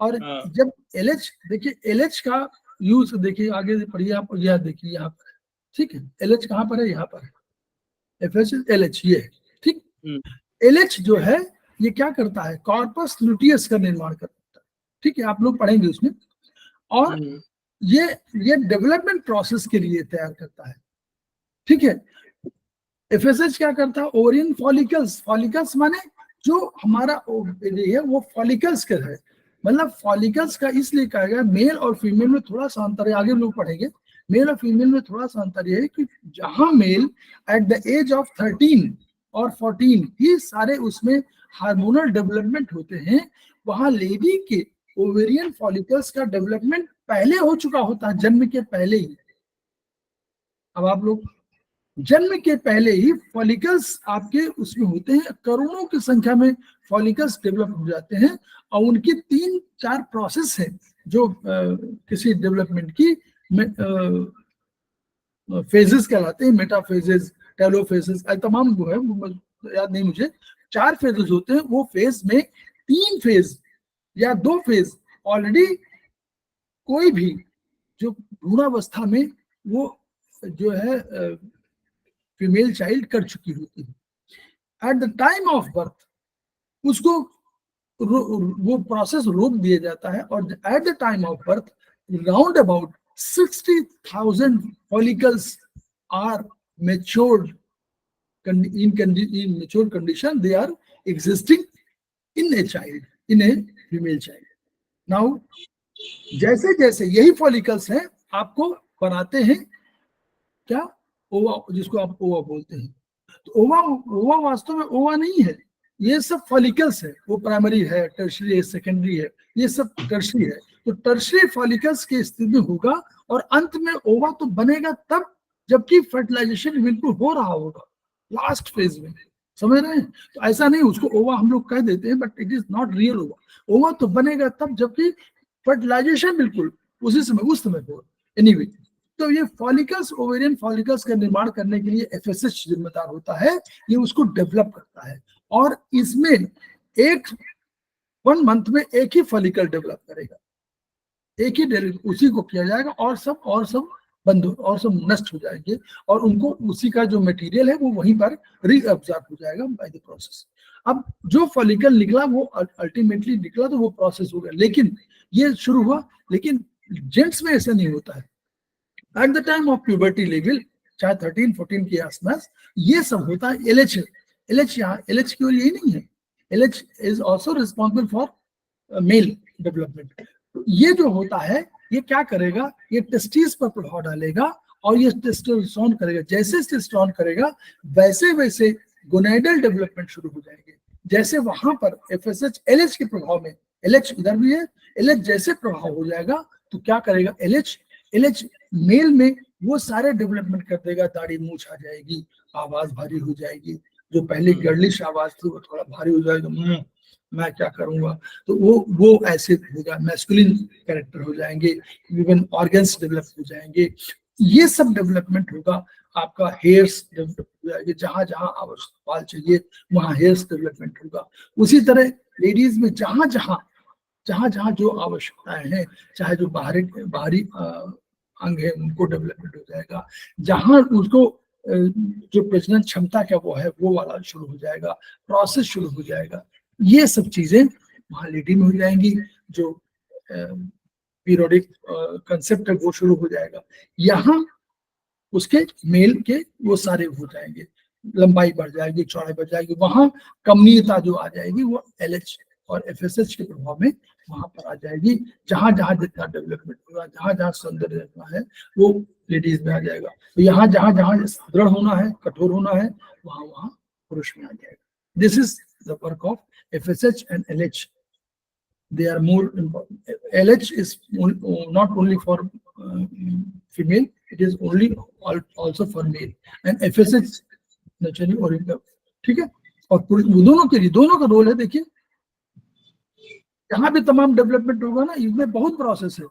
और जब LH, देखिए LH का यूज देखिए, आगे पढ़िए आप, यह देखिए यहाँ पर, ठीक है, LH कहाँ पर है, यहाँ पर है, FSH LH ये है, ठीक। LH जो है ये क्या करता है, कॉर्पस लुटियस का निर्माण करता है, ठीक है, आप लोग पढ़ेंगे उसमें। और ये डेवलपमेंट प्रोसेस के लिए तैयार करता है, ठीक है। FSH क्या करता है, ओरियन फॉलिकल्स, फॉलिकल्स माने जो हमारा ओवरी है वो फॉलिकल्स का है। मतलब फॉलिकल्स का इसलिए कहा गया, मेल और फीमेल में थोड़ा सा अंतर है, आगे लोग पढ़ेंगे। मेल और फीमेल में थोड़ा सा अंतर है कि जहां male at the age of 13 और 14 ही सारे उसमें हार्मोनल डेवलपमेंट होते हैं, वहां लेडी के ओवेरियन फॉलिकल्स का डेवलपमेंट पहले हो चुका होता है, जन्म के पहले ही। अब आप लोग, जन्म के पहले ही फॉलिकल्स आपके उसमें होते हैं, करोड़ों की संख्या में फॉलिकल्स डेवलप हो जाते हैं। और उनकी 3-4 प्रोसेस है जो किसी डेवलपमेंट की फेजेस कहलाते हैं, मेटाफेजेस, टेलोफेजेस, तमाम वो है, याद नहीं मुझे, 4 फेजेस होते हैं। वो फेज में 3 फेज या 2 फेज ऑलरेडी कोई भी जो भ्रूणावस्था में वो जो है फीमेल चाइल्ड कर चुकी होती है। At the time of birth उसको वो प्रोसेस रोक दिया जाता है, और at the time of birth round about 60,000 follicles are matured in mature condition, they are existing in a child, in a female child. Now जैसे जैसे यही फॉलिकल्स हैं आपको बनाते हैं क्या, ओवा, जिसको आप ओवा बोलते हैं। तो ओवा वास्तव में ओवा नहीं है, ये सब फॉलिकल्स है। वो प्राइमरी है, टर्शरी है, सेकेंडरी है, ये सब टर्शरी है। तो टर्शरी फॉलिकल्स की स्थिति में होगा और अंत में ओवा तो बनेगा तब जबकि फर्टिलाइजेशन बिल्कुल हो रहा होगा, लास्ट फेज में, समझ रहे हैं। तो ऐसा नहीं, उसको ओवा हम लोग कह देते हैं, but it is not real ओवा। ओवा तो बनेगा तब जबकि फर्टिलाइजेशन बिल्कुल उसी समय, उस समय हो। एनीवे, तो ये फॉलिकल्स, ओवेरियन फॉलिकल्स का निर्माण करने के लिए FSH जिम्मेदार होता है, ये उसको डेवलप करता है। और इसमें 1 मंथ में एक ही फॉलिकल डेवलप करेगा, एक ही उसी को किया जाएगा, और सब बंद और सब नष्ट हो जाएंगे, और उनको उसी का जो मटेरियल है वो वहीं पर रीअब्जॉर्ब हो जाएगा बाय द प्रोसेस। अब जो फॉलिकल निकला वो अल्टीमेटली निकला, तो वो प्रोसेस हो गया। लेकिन ये शुरू हुआ, लेकिन जेंट्स में ऐसा नहीं होता है। At the time of puberty level, चाहे 13-14 के आसपास, ये सब होता है। LH यहाँ LH की ओर यही नहीं है, LH is also responsible for male development. तो ये जो होता है ये क्या करेगा, ये टेस्टिस पर प्रभाव डालेगा और ये टेस्टोस्टेरोन करेगा। जैसे टेस्टोस्टेरोन करेगा वैसे वैसे गोनाइडल डेवलपमेंट शुरू हो जाएंगे। जैसे वहां पर FSH LH के प्रभाव में, LH इधर भी है, LH जैसे प्रभाव हो जाएगा तो क्या करेगा, LH मेल में वो सारे डेवलपमेंट कर देगा। दाढ़ी मूछ आ जाएगी, आवाज भारी हो जाएगी, जो पहले गर्लिश आवाज थी वो थोड़ा भारी हो जाएगा, मैं क्या करूंगा, तो वो ऐसे होगा, मैस्कुलिन कैरेक्टर हो जाएंगे, इवन ऑर्गन्स डेवलप हो जाएंगे। ये सब डेवलपमेंट होगा। आपका हेयर्स डेवलप हो जाएंगे, जहां जहां आवश्यक बाल चाहिए वहां हेयर्स डेवलपमेंट होगा। उसी तरह लेडीज में जहां जहां जो आवश्यकताएं हैं, चाहे जो बाहरी अंग है उनको डेवलपमेंट हो जाएगा। जहां उसको जो प्रजनन क्षमता का वो है वो वाला शुरू हो जाएगा, प्रोसेस शुरू हो जाएगा। ये सब चीजें वहां लेडी में हो जाएंगी। जो पीरियोडिक कंसेप्ट है वो शुरू हो जाएगा। यहाँ उसके मेल के वो सारे हो जाएंगे, लंबाई बढ़ जाएगी, चौड़ाई बढ़ जाएगी। वहां कमनीयता जो आ जाएगी वो LH और FSH के प्रभाव में वहां पर आ जाएगी। जहां जहां जितना डेवलपमेंट होगा, जहां जहां सौंदर्य है वो लेडीज में आ जाएगा। तो यहाँ जहाँ जहाँ दृढ़ होना है, कठोर होना है, वहाँ वहाँ पुरुष में आ जाएगा। This is the work of FSH and LH. They are more important. LH is not only for female, it is only also for male, and FSH naturally oriented. ठीक है, और दोनों के लिए दोनों का रोल है। देखिए यहाँ भी तमाम डेवलपमेंट होगा ना, इसमें बहुत प्रोसेस है।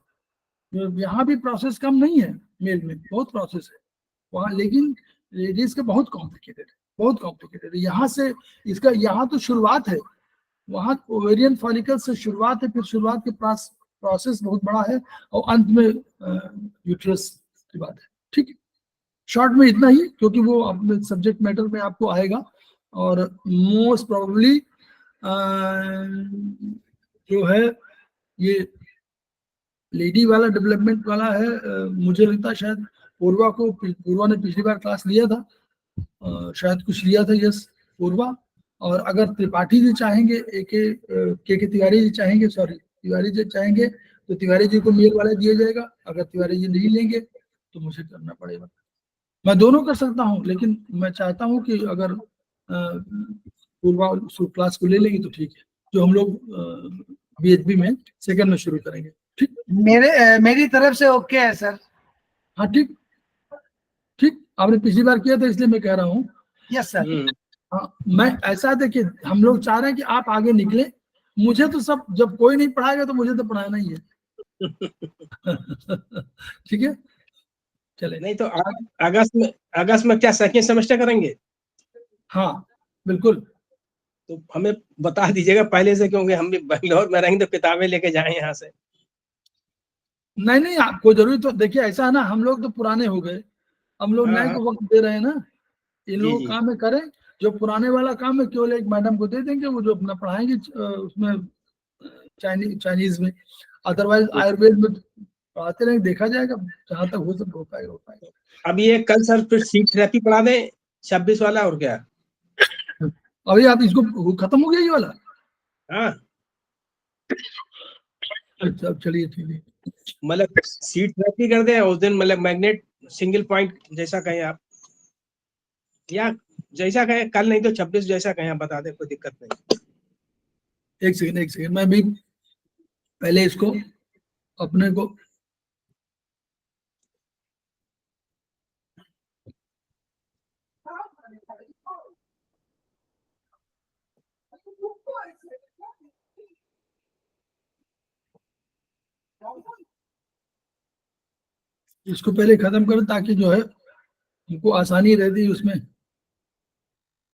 यहाँ भी प्रोसेस कम नहीं है, मेल में बहुत प्रोसेस है वहाँ, लेकिन लेडीज का बहुत कॉम्प्लिकेटेड है, बहुत कॉम्प्लिकेटेड है। यहाँ से इसका यहाँ तो शुरुआत है, वहाँ ओवेरियन फॉलिकल से शुरुआत है, फिर शुरुआत के प्रोसेस बहुत बड़ा है, और अंत में यूट्रस की बात है। ठीक है, शॉर्ट में इतना ही, क्योंकि वो अपने सब्जेक्ट मैटर में आपको आएगा। और मोस्ट प्रोबेबली जो है ये लेडी वाला डेवलपमेंट वाला है, मुझे लगता है शायद पूर्वा ने पिछली बार क्लास लिया था, शायद कुछ लिया था, यस पूर्वा। और अगर त्रिपाठी जी चाहेंगे, के तिवारी जी चाहेंगे, सॉरी तिवारी जी चाहेंगे, तो तिवारी जी को मेल वाला दिया जाएगा। अगर तिवारी जी नहीं लेंगे तो मुझे करना पड़ेगा। मैं दोनों कर सकता हूँ, लेकिन मैं चाहता हूँ कि अगर पूर्वा क्लास को ले लेंगे तो ठीक है, जो हम लोग BHB में सेकंड में शुरू करेंगे। ठीक, मेरी तरफ से ओके है सर। हाँ ठीक ठीक, आपने पिछली बार किया था इसलिए मैं कह रहा हूँ। Yes sir. हाँ, मैं ऐसा देखिए, हम लोग चाह रहे हैं कि आप आगे निकले। मुझे तो सब, जब कोई नहीं पढ़ाएगा तो मुझे तो पढ़ाना ही है। ठीक है, चले। नहीं तो अगस्त में क्या सेकेंड सेमेस्टर करेंगे? हाँ बिल्कुल, तो हमें बता दीजिएगा पहले से, क्योंकि हम भी बेंगलोर में रहेंगे तो किताबें लेके जाएं यहाँ से। नहीं आपको जरूरी तो देखिए, ऐसा है ना, हम लोग तो पुराने हो गए, हम लोग नए को वक्त दे रहे हैं ना। ये लोग काम में करें, जो पुराने वाला काम है केवल एक मैडम को दे देंगे, वो जो अपना पढ़ाएंगे उसमें चाइनीज में। अदरवाइज आयुर्वेद में पढ़ाते रहेंगे, देखा जाएगा जहाँ तक हो सकता हो पाएगा। अब ये कल सर फिर सीट थेरेपी पढ़ा दें 26 वाला, और क्या अभी आप इसको खत्म हो गया ये वाला? हाँ, अच्छा चलिए ठीक है, मतलब सीट थेरेपी कर दें उस दिन, मतलब मैग्नेट सिंगल पॉइंट जैसा कहें आप, या जैसा कहें कल, नहीं तो 26 जैसा कहें आप बता दें, कोई दिक्कत नहीं। एक सेकंड मैं भी पहले इसको अपने को इसको पहले खत्म करो, ताकि जो है हमको आसानी रहती है उसमें।